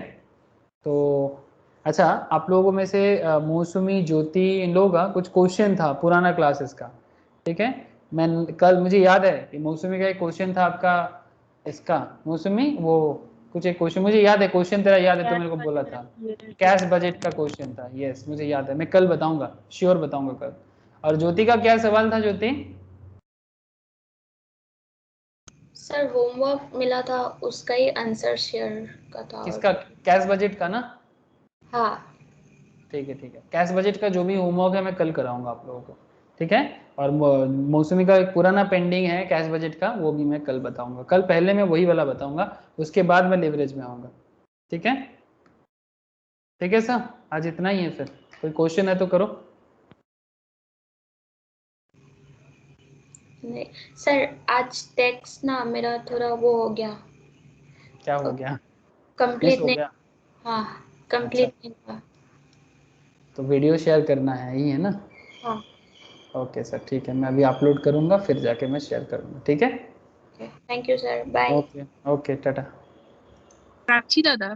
तो अच्छा, आप लोगों में से मौसमी, ज्योति, इन लोगों का कुछ क्वेश्चन था पुराना क्लासेस का, ठीक है। मैं कल, मुझे याद है कि मौसमी का एक क्वेश्चन था आपका, इसका मौसमी वो कुछ एक क्वेश्चन मुझे याद है, क्वेश्चन तेरा याद है तो मेरे को बोला था, कैश बजट का क्वेश्चन था। यस, मुझे याद है, मैं कल बताऊंगा, श्योर बताऊंगा कल। और ज्योति का क्या सवाल था ज्योति? सर होमवर्क मिला था, उसका ही आंसर शेयर का था। किसका? कैश बजट का ना? हाँ ठीक है ठीक है, कैश बजट का जो भी होमवर्क है मैं कल कराऊंगा आप लोगों को, ठीक है। और मौसमी का एक पुराना पेंडिंग है कैश बजट का, वो भी मैं कल बताऊंगा। कल पहले मैं वही वाला बताऊंगा, उसके बाद मैं लेवरेज में आऊंगा, ठीक है। ठीक है सर, आज इतना ही है, फिर कोई क्वेश्चन है तो करो। नहीं सर, आज टेक्स्ट ना मेरा थोड़ा वो हो गया, क्या हो गया? मिस कंप्लीट हो नहीं। गया? हाँ, अच्छा, कंप्लीट नहीं हुआ। तो वीडियो शेयर करना है ही है ना? हाँ ओके सर, ठीक है, मैं अभी अपलोड करूंगा, फिर जाके मैं शेयर करूंगा, ठीक है। Thank you sir, bye. Okay okay, tata. Prachi दादा